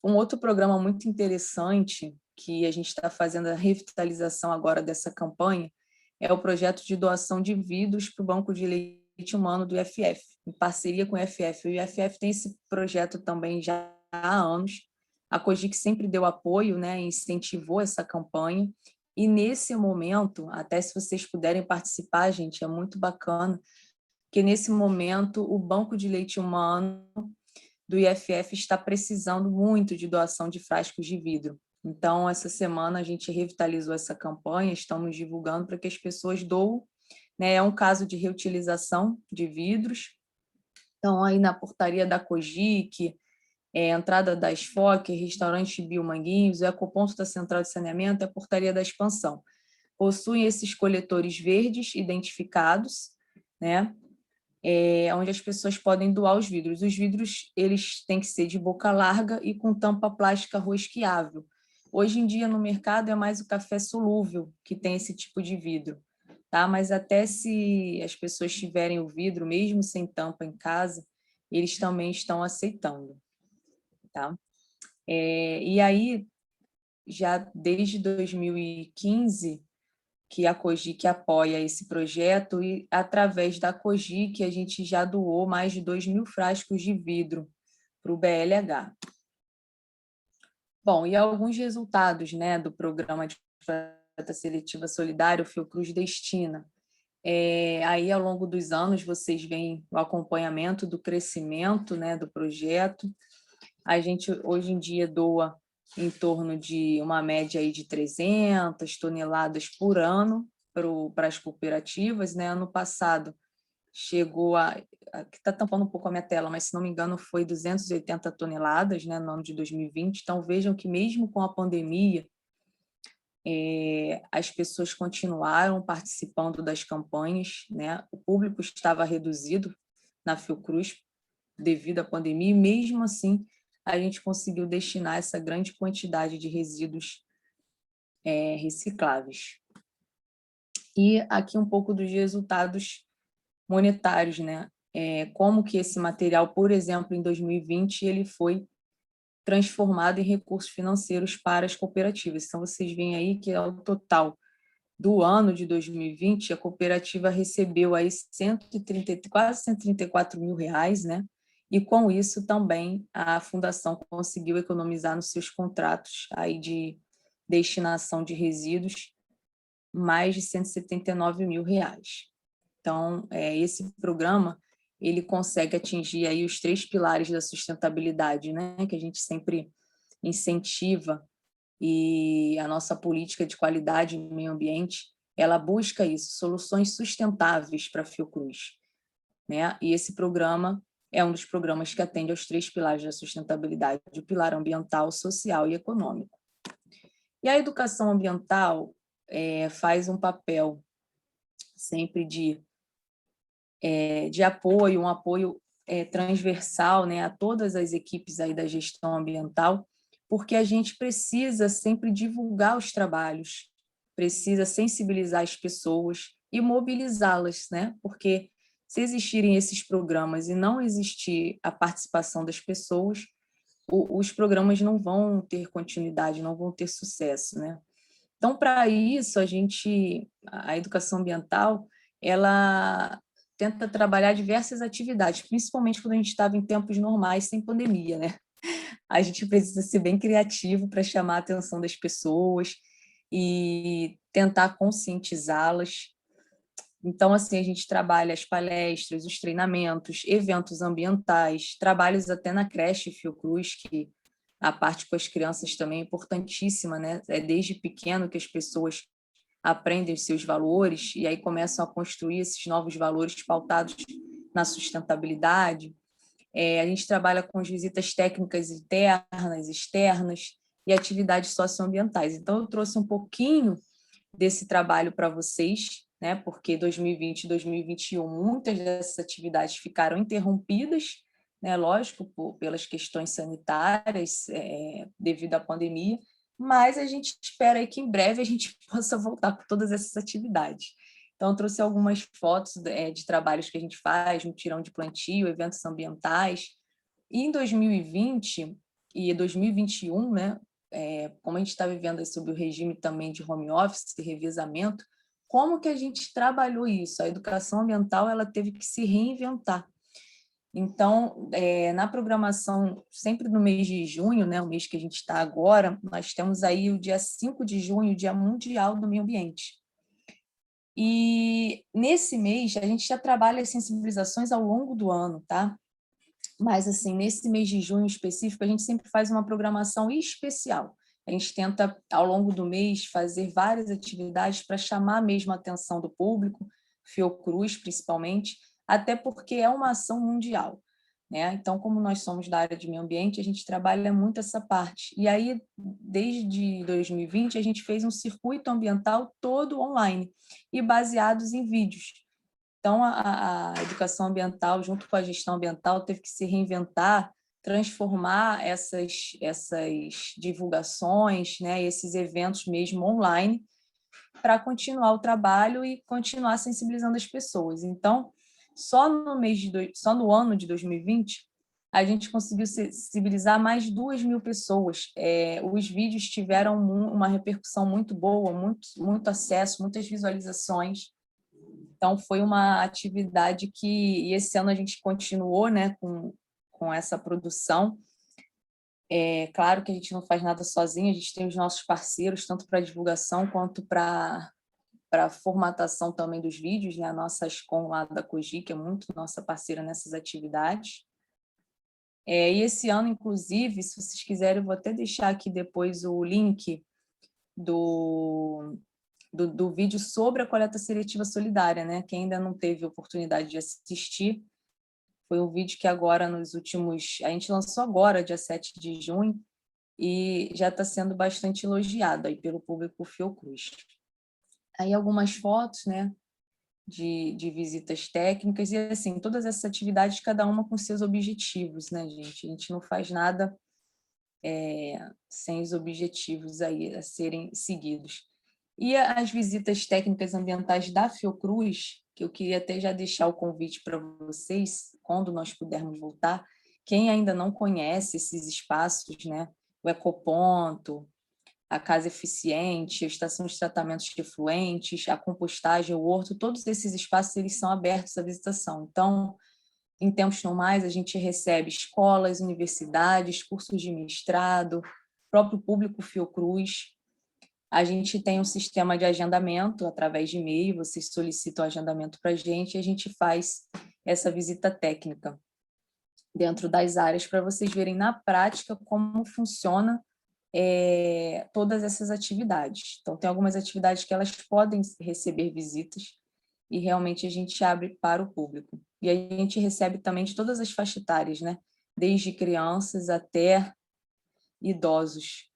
Speaker 2: Um outro programa muito interessante que a gente está fazendo a revitalização agora dessa campanha é o projeto de doação de vidros para o Banco de Leite Humano do IFF, em parceria com o IFF. O IFF tem esse projeto também já há anos. A COGIC sempre deu apoio, né, incentivou essa campanha. E nesse momento, até se vocês puderem participar, gente, é muito bacana, porque nesse momento o Banco de Leite Humano do IFF está precisando muito de doação de frascos de vidro. Então, essa semana a gente revitalizou essa campanha, estamos divulgando para que as pessoas doem, né? É um caso de reutilização de vidros. Então, aí na portaria da COGIC, entrada da SFOC, restaurante Biomanguinhos, o ecoponto da Central de Saneamento, a portaria da Expansão. Possuem esses coletores verdes identificados, né? Onde as pessoas podem doar os vidros. Os vidros eles têm que ser de boca larga e com tampa plástica rosqueável. Hoje em dia, no mercado, é mais o café solúvel que tem esse tipo de vidro. Tá? Mas até se as pessoas tiverem o vidro, mesmo sem tampa em casa, eles também estão aceitando. Tá? E aí, já desde 2015, que a COGIC apoia esse projeto e, através da COGIC, a gente já doou mais de 2.000 frascos de vidro para o BLH. Bom, e alguns resultados, né, do programa de coleta seletiva solidária, o Fiocruz destina. Aí, ao longo dos anos, vocês veem o acompanhamento do crescimento, né, do projeto. A gente, hoje em dia, doa em torno de uma média aí de 300 toneladas por ano para as cooperativas, né? Ano passado chegou que está tampando um pouco a minha tela, mas se não me engano foi 280 toneladas, né, no ano de 2020. Então vejam que mesmo com a pandemia, as pessoas continuaram participando das campanhas, né? O público estava reduzido na Fiocruz devido à pandemia, e mesmo assim a gente conseguiu destinar essa grande quantidade de resíduos recicláveis. E aqui um pouco dos resultados monetários, né? Como que esse material, por exemplo, em 2020, ele foi transformado em recursos financeiros para as cooperativas. Então, vocês veem aí que ao total do ano de 2020, a cooperativa recebeu aí quase 134 mil reais, né? E com isso também a fundação conseguiu economizar nos seus contratos aí de destinação de resíduos mais de 179 mil reais. Então, esse programa ele consegue atingir aí os 3 pilares da sustentabilidade, né, que a gente sempre incentiva, e a nossa política de qualidade no meio ambiente, ela busca isso, soluções sustentáveis para a Fiocruz, né? E esse programa é um dos programas que atende aos 3 pilares da sustentabilidade, o pilar ambiental, social e econômico. E a educação ambiental faz um papel sempre de apoio, um apoio transversal, né, a todas as equipes aí da gestão ambiental, porque a gente precisa sempre divulgar os trabalhos, precisa sensibilizar as pessoas e mobilizá-las, né? Porque se existirem esses programas e não existir a participação das pessoas, os programas não vão ter continuidade, não vão ter sucesso, né? Então, para isso, a educação ambiental, ela tenta trabalhar diversas atividades, principalmente quando a gente estava em tempos normais, sem pandemia, né? A gente precisa ser bem criativo para chamar a atenção das pessoas e tentar conscientizá-las. Então, assim, a gente trabalha as palestras, os treinamentos, eventos ambientais, trabalhos até na creche Fiocruz, que a parte com as crianças também é importantíssima, né? É desde pequeno que as pessoas aprendem os seus valores e aí começam a construir esses novos valores pautados na sustentabilidade. A gente trabalha com as visitas técnicas internas, externas e atividades socioambientais. Então, eu trouxe um pouquinho desse trabalho para vocês, né? Porque 2020 e 2021, muitas dessas atividades ficaram interrompidas, né? Lógico, pelas questões sanitárias, devido à pandemia, mas a gente espera aí que em breve a gente possa voltar com todas essas atividades. Então, eu trouxe algumas fotos de trabalhos que a gente faz, mutirão de plantio, eventos ambientais. E em 2020 e 2021, né, como a gente está vivendo sob o regime também de home office, revezamento, como que a gente trabalhou isso? A educação ambiental ela teve que se reinventar. Então, na programação, sempre no mês de junho, né, o mês que a gente está agora, nós temos aí o dia 5 de junho, o Dia Mundial do Meio Ambiente. E nesse mês, a gente já trabalha as sensibilizações ao longo do ano, tá? Mas, assim, nesse mês de junho específico, a gente sempre faz uma programação especial. A gente tenta, ao longo do mês, fazer várias atividades para chamar mesmo a atenção do público, Fiocruz, principalmente, até porque é uma ação mundial, né? Então, como nós somos da área de meio ambiente, a gente trabalha muito essa parte. E aí, desde 2020, a gente fez um circuito ambiental todo online e baseados em vídeos. Então, a educação ambiental, junto com a gestão ambiental, teve que se reinventar, transformar essas divulgações, né, esses eventos mesmo online, para continuar o trabalho e continuar sensibilizando as pessoas. Então, só no ano de 2020, a gente conseguiu sensibilizar mais de 2.000 pessoas. Os vídeos tiveram uma repercussão muito boa, muito acesso, muitas visualizações. Então, foi uma atividade e esse ano a gente continuou, né, com essa produção. Claro que a gente não faz nada sozinho, a gente tem os nossos parceiros, tanto para divulgação quanto para formatação também dos vídeos, né? A nossa Ascom lá da Cogi, que é muito nossa parceira nessas atividades. E esse ano, inclusive, se vocês quiserem, eu vou até deixar aqui depois o link do vídeo sobre a coleta seletiva solidária, né? Quem ainda não teve oportunidade de assistir, foi um vídeo que agora, a gente lançou agora, dia 7 de junho, e já está sendo bastante elogiado aí pelo público Fiocruz. Aí algumas fotos, né, de visitas técnicas, e assim, todas essas atividades, cada uma com seus objetivos, né, gente? A gente não faz nada sem os objetivos aí a serem seguidos. E as visitas técnicas ambientais da Fiocruz, que eu queria até já deixar o convite para vocês, quando nós pudermos voltar, quem ainda não conhece esses espaços, né? O Ecoponto, a Casa Eficiente, a Estação de Tratamentos de Efluentes, a compostagem, o horto, todos esses espaços eles são abertos à visitação. Então, em tempos normais, a gente recebe escolas, universidades, cursos de mestrado, próprio público Fiocruz. A gente tem um sistema de agendamento através de e-mail, vocês solicitam o agendamento para a gente e a gente faz essa visita técnica dentro das áreas para vocês verem na prática como funciona todas essas atividades. Então, tem algumas atividades que elas podem receber visitas e realmente a gente abre para o público. E a gente recebe também de todas as faixas etárias, né? Desde crianças até idosos.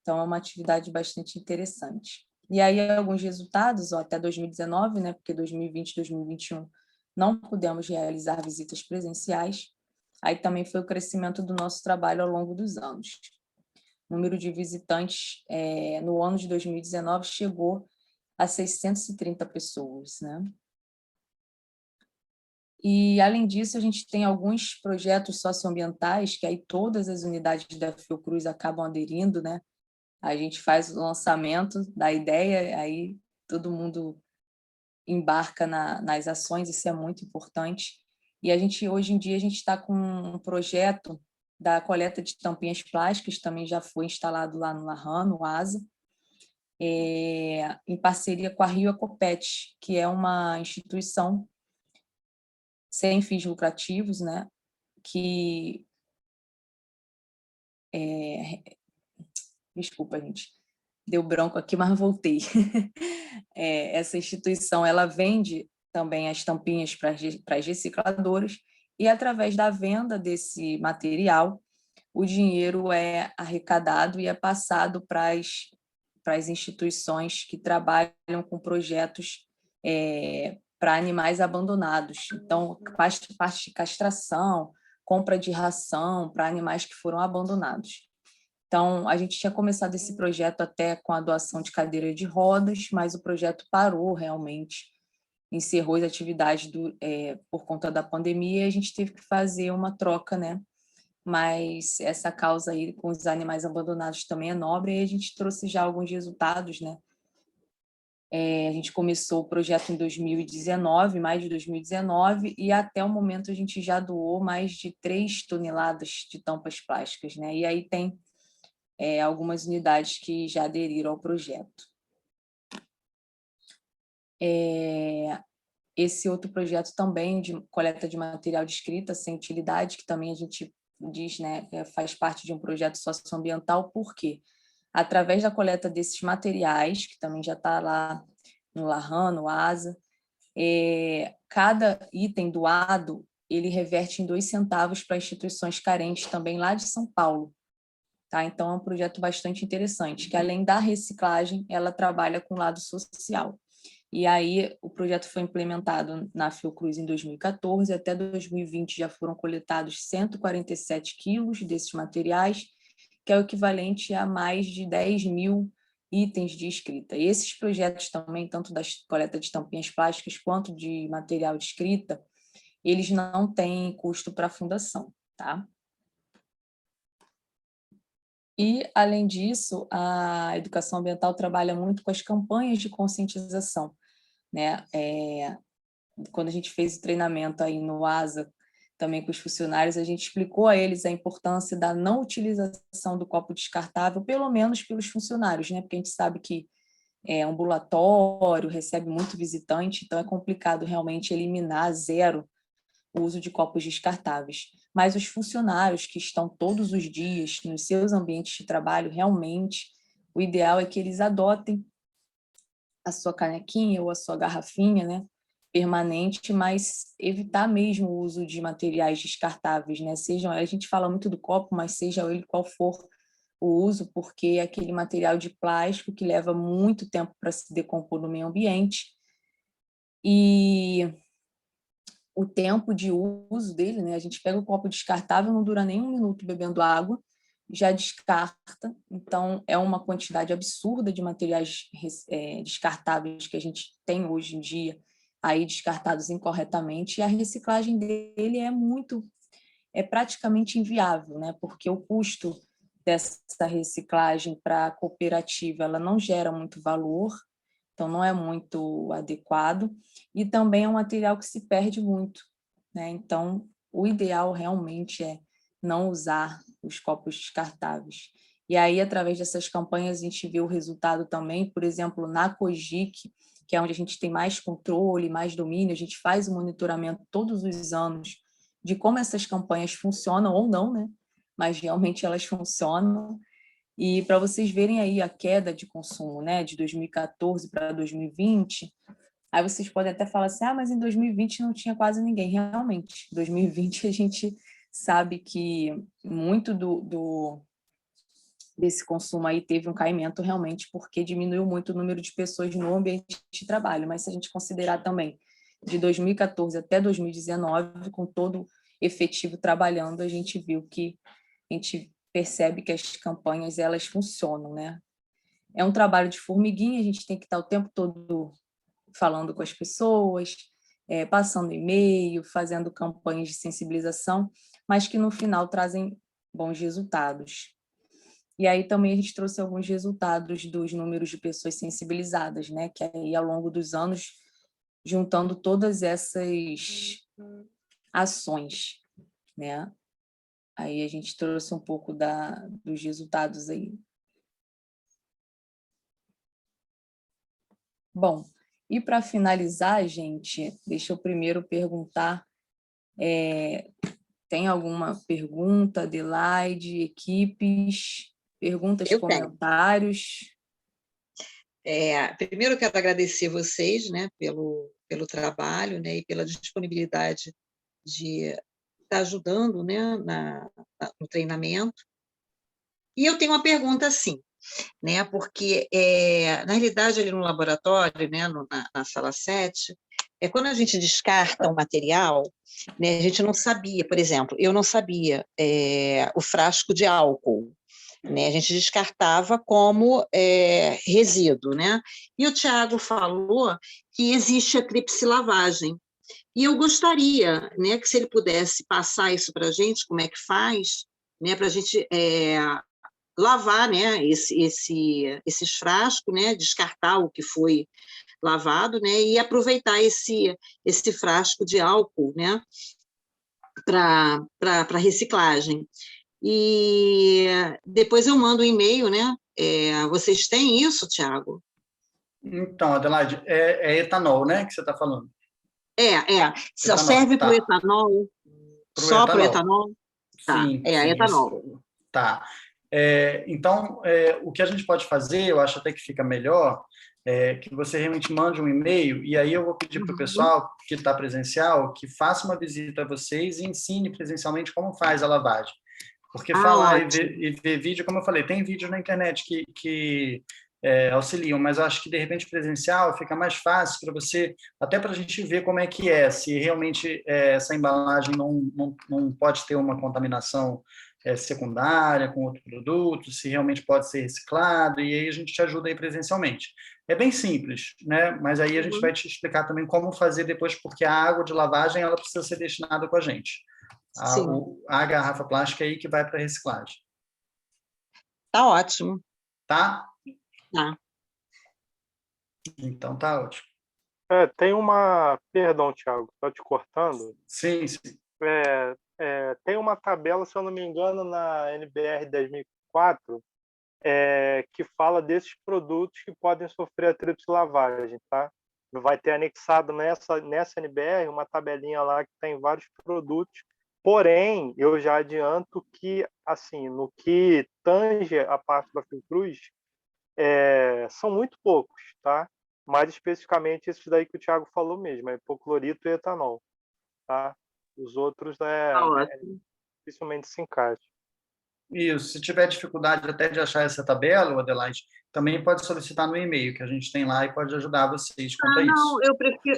Speaker 2: Então, é uma atividade bastante interessante. E aí, alguns resultados, até 2019, né? Porque 2020 e 2021 não pudemos realizar visitas presenciais. Aí também foi o crescimento do nosso trabalho ao longo dos anos. O número de visitantes no ano de 2019 chegou a 630 pessoas, né? E, além disso, a gente tem alguns projetos socioambientais que aí todas as unidades da Fiocruz acabam aderindo, né? A gente faz o lançamento da ideia, aí todo mundo embarca nas ações, isso é muito importante. E hoje em dia, a gente está com um projeto da coleta de tampinhas plásticas, também já foi instalado lá no Larran, no ASA, em parceria com a Rio Ecopet, que é uma instituição sem fins lucrativos, né, que... Desculpa, gente, deu branco aqui, mas voltei. Essa instituição, ela vende também as tampinhas para as recicladoras e, através da venda desse material, o dinheiro é arrecadado e é passado para as instituições que trabalham com projetos para animais abandonados. Então, parte de castração, compra de ração para animais que foram abandonados. Então, a gente tinha começado esse projeto até com a doação de cadeira de rodas, mas o projeto parou realmente, encerrou as atividades por conta da pandemia, e a gente teve que fazer uma troca, né? Mas essa causa aí com os animais abandonados também é nobre, e a gente trouxe já alguns resultados, né? A gente começou o projeto em 2019, mais de 2019, e até o momento a gente já doou mais de 3 toneladas de tampas plásticas, né? E aí tem algumas unidades que já aderiram ao projeto. Esse outro projeto também de coleta de material de escrita sem utilidade, que também a gente diz, né, faz parte de um projeto socioambiental, porque através da coleta desses materiais, que também já está lá no Larran, no ASA, cada item doado, ele reverte em 2 centavos para instituições carentes também lá de São Paulo. Tá? Então, é um projeto bastante interessante, que além da reciclagem, ela trabalha com o lado social. E aí, o projeto foi implementado na Fiocruz em 2014, até 2020 já foram coletados 147 quilos desses materiais, que é o equivalente a mais de 10 mil itens de escrita. E esses projetos também, tanto da coleta de tampinhas plásticas quanto de material de escrita, eles não têm custo para a fundação, tá? E, além disso, a educação ambiental trabalha muito com as campanhas de conscientização, né? Quando a gente fez o treinamento aí no ASA, também com os funcionários, a gente explicou a eles a importância da não utilização do copo descartável, pelo menos pelos funcionários, né? Porque a gente sabe que ambulatório, recebe muito visitante, então é complicado realmente eliminar zero o uso de copos descartáveis. Mas os funcionários que estão todos os dias nos seus ambientes de trabalho, realmente, o ideal é que eles adotem a sua canequinha ou a sua garrafinha, né, permanente, mas evitar mesmo o uso de materiais descartáveis, né? A gente fala muito do copo, mas seja ele qual for o uso, porque é aquele material de plástico que leva muito tempo para se decompor no meio ambiente, e o tempo de uso dele, né? A gente pega o copo descartável, não dura nem 1 minuto bebendo água, já descarta. Então, é uma quantidade absurda de materiais descartáveis que a gente tem hoje em dia, aí descartados incorretamente, e a reciclagem dele é praticamente inviável, né? Porque o custo dessa reciclagem para a cooperativa, ela não gera muito valor, então não é muito adequado, e também é um material que se perde muito, né? Então, o ideal realmente é não usar os copos descartáveis. E aí, através dessas campanhas, a gente vê o resultado também, por exemplo, na COGIC, que é onde a gente tem mais controle, mais domínio, a gente faz o monitoramento todos os anos de como essas campanhas funcionam ou não, né? Mas realmente elas funcionam. E para vocês verem aí a queda de consumo, né, de 2014 para 2020, aí vocês podem até falar assim, mas em 2020 não tinha quase ninguém. Realmente, em 2020 a gente sabe que muito desse consumo aí teve um caimento realmente porque diminuiu muito o número de pessoas no ambiente de trabalho. Mas se a gente considerar também de 2014 até 2019, com todo efetivo trabalhando, a gente percebe que as campanhas elas funcionam, né? É um trabalho de formiguinha, a gente tem que estar o tempo todo falando com as pessoas, passando e-mail, fazendo campanhas de sensibilização, mas que no final trazem bons resultados. E aí também a gente trouxe alguns resultados dos números de pessoas sensibilizadas, né? Que aí ao longo dos anos, juntando todas essas ações, né? Aí a gente trouxe um pouco dos resultados aí. Bom, e para finalizar, gente, deixa eu primeiro perguntar, tem alguma pergunta, Adelaide, equipes, perguntas, comentários?
Speaker 4: Primeiro eu quero agradecer vocês, né, pelo trabalho, né, e pela disponibilidade de estar ajudando, né, no treinamento. E eu tenho uma pergunta assim, né, porque, na realidade, ali no laboratório, né, na sala 7, quando a gente descarta um material, né, a gente não sabia, por exemplo, eu não sabia o frasco de álcool, né, a gente descartava como resíduo, né? E o Tiago falou que existe a tripsilavagem. E eu gostaria, né, que se ele pudesse passar isso para a gente, como é que faz, né, para a gente lavar, né, esses frascos, né, descartar o que foi lavado, né, e aproveitar esse frasco de álcool, né, para reciclagem. E depois eu mando um e-mail, né? Vocês têm isso, Tiago?
Speaker 3: Então, Adelaide, é etanol, né, que você está falando?
Speaker 4: Só
Speaker 3: Etanol,
Speaker 4: serve para o
Speaker 3: tá.
Speaker 4: etanol? Só para o etanol? Tá,
Speaker 3: Sim,
Speaker 4: etanol.
Speaker 3: Isso. Tá. Então, o que a gente pode fazer, eu acho até que fica melhor, que você realmente mande um e-mail, e aí eu vou pedir para o pessoal que está presencial que faça uma visita a vocês e ensine presencialmente como faz a lavagem. Porque falar e ver vídeo, como eu falei, tem vídeo na internet que auxiliam, mas eu acho que, de repente, presencial fica mais fácil para você, até para a gente ver como é que se realmente essa embalagem não pode ter uma contaminação secundária com outro produto, se realmente pode ser reciclado, e aí a gente te ajuda aí presencialmente. É bem simples, né? Mas aí a gente vai te explicar também como fazer depois, porque a água de lavagem ela precisa ser destinada com a gente. A garrafa plástica aí que vai para reciclagem.
Speaker 4: Tá ótimo.
Speaker 3: Tá?
Speaker 4: Tá.
Speaker 3: Então tá ótimo.
Speaker 6: Tem uma... Perdão, Thiago, estou te cortando.
Speaker 3: Sim.
Speaker 6: Tem uma tabela, se eu não me engano, na NBR 2004, que fala desses produtos que podem sofrer a tríplice lavagem, tá? Vai ter anexado nessa NBR uma tabelinha lá que tem vários produtos. Porém, eu já adianto que, assim, no que tange a parte da Fiocruz, são muito poucos, tá? Mais especificamente esses daí que o Thiago falou mesmo, hipoclorito e etanol, tá? Os outros, dificilmente se encaixa.
Speaker 3: Isso. Se tiver dificuldade até de achar essa tabela, Adelaide, também pode solicitar no e-mail que a gente tem lá e pode ajudar vocês quanto a isso.
Speaker 4: Não,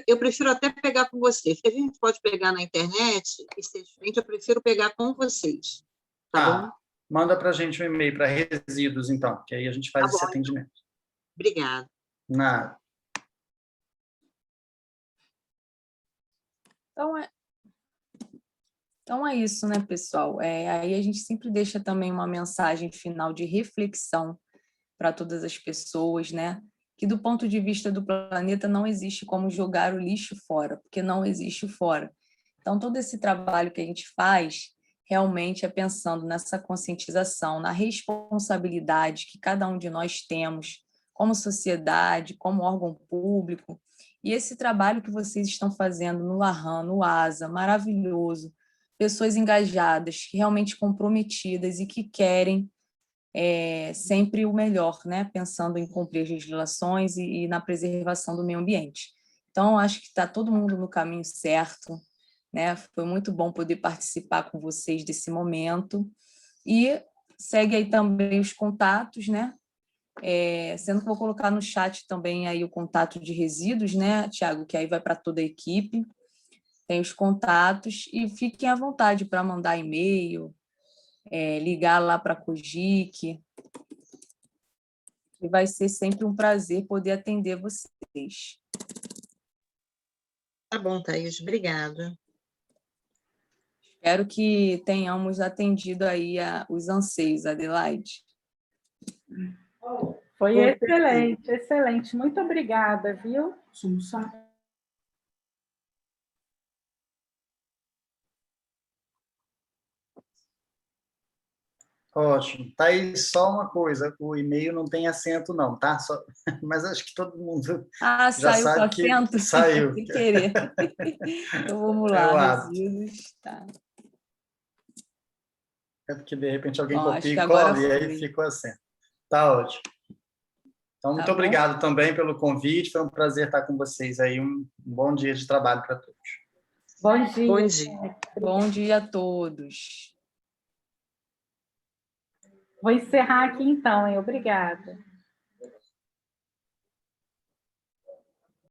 Speaker 4: eu prefiro até pegar com vocês, porque a gente pode pegar na internet e ser diferente, eu prefiro pegar com vocês, tá bom?
Speaker 3: Manda para a gente um e-mail para resíduos, então, que aí a gente faz esse atendimento.
Speaker 4: Obrigada.
Speaker 3: Nada.
Speaker 2: Então é isso, né, pessoal? Aí a gente sempre deixa também uma mensagem final de reflexão para todas as pessoas, né? Que do ponto de vista do planeta não existe como jogar o lixo fora, porque não existe fora. Então todo esse trabalho que a gente faz realmente é pensando nessa conscientização, na responsabilidade que cada um de nós temos como sociedade, como órgão público. E esse trabalho que vocês estão fazendo no Larran, no ASA, maravilhoso, pessoas engajadas, realmente comprometidas e que querem sempre o melhor, né? Pensando em cumprir as legislações e na preservação do meio ambiente. Então, acho que está todo mundo no caminho certo, né? Foi muito bom poder participar com vocês desse momento. E segue aí também os contatos, né? Sendo que vou colocar no chat também aí o contato de resíduos, né, Tiago, que aí vai para toda a equipe. Tem os contatos e fiquem à vontade para mandar e-mail, ligar lá para a Cogic, e vai ser sempre um prazer poder atender vocês.
Speaker 4: Tá bom, Thaís, obrigada.
Speaker 2: Espero que tenhamos atendido aí os anseios, Adelaide.
Speaker 1: Foi excelente, excelente. Muito obrigada, viu?
Speaker 3: Ótimo. Tá aí só uma coisa, o e-mail não tem acento não, tá? Mas acho que todo mundo já
Speaker 2: Saiu com
Speaker 3: sabe que
Speaker 2: acento?
Speaker 3: saiu.
Speaker 2: Sem querer. Então, vamos lá, resíduos. Tá.
Speaker 3: É porque, de repente, alguém
Speaker 2: Bom,
Speaker 3: copia e
Speaker 2: agora
Speaker 3: cola e aí fica o acento. Tá ótimo. Então, muito obrigado também pelo convite. Foi um prazer estar com vocês aí. Um bom dia de trabalho para todos.
Speaker 1: Bom dia.
Speaker 4: Bom dia.
Speaker 2: Bom dia a todos.
Speaker 1: Vou encerrar aqui então, hein? Obrigada.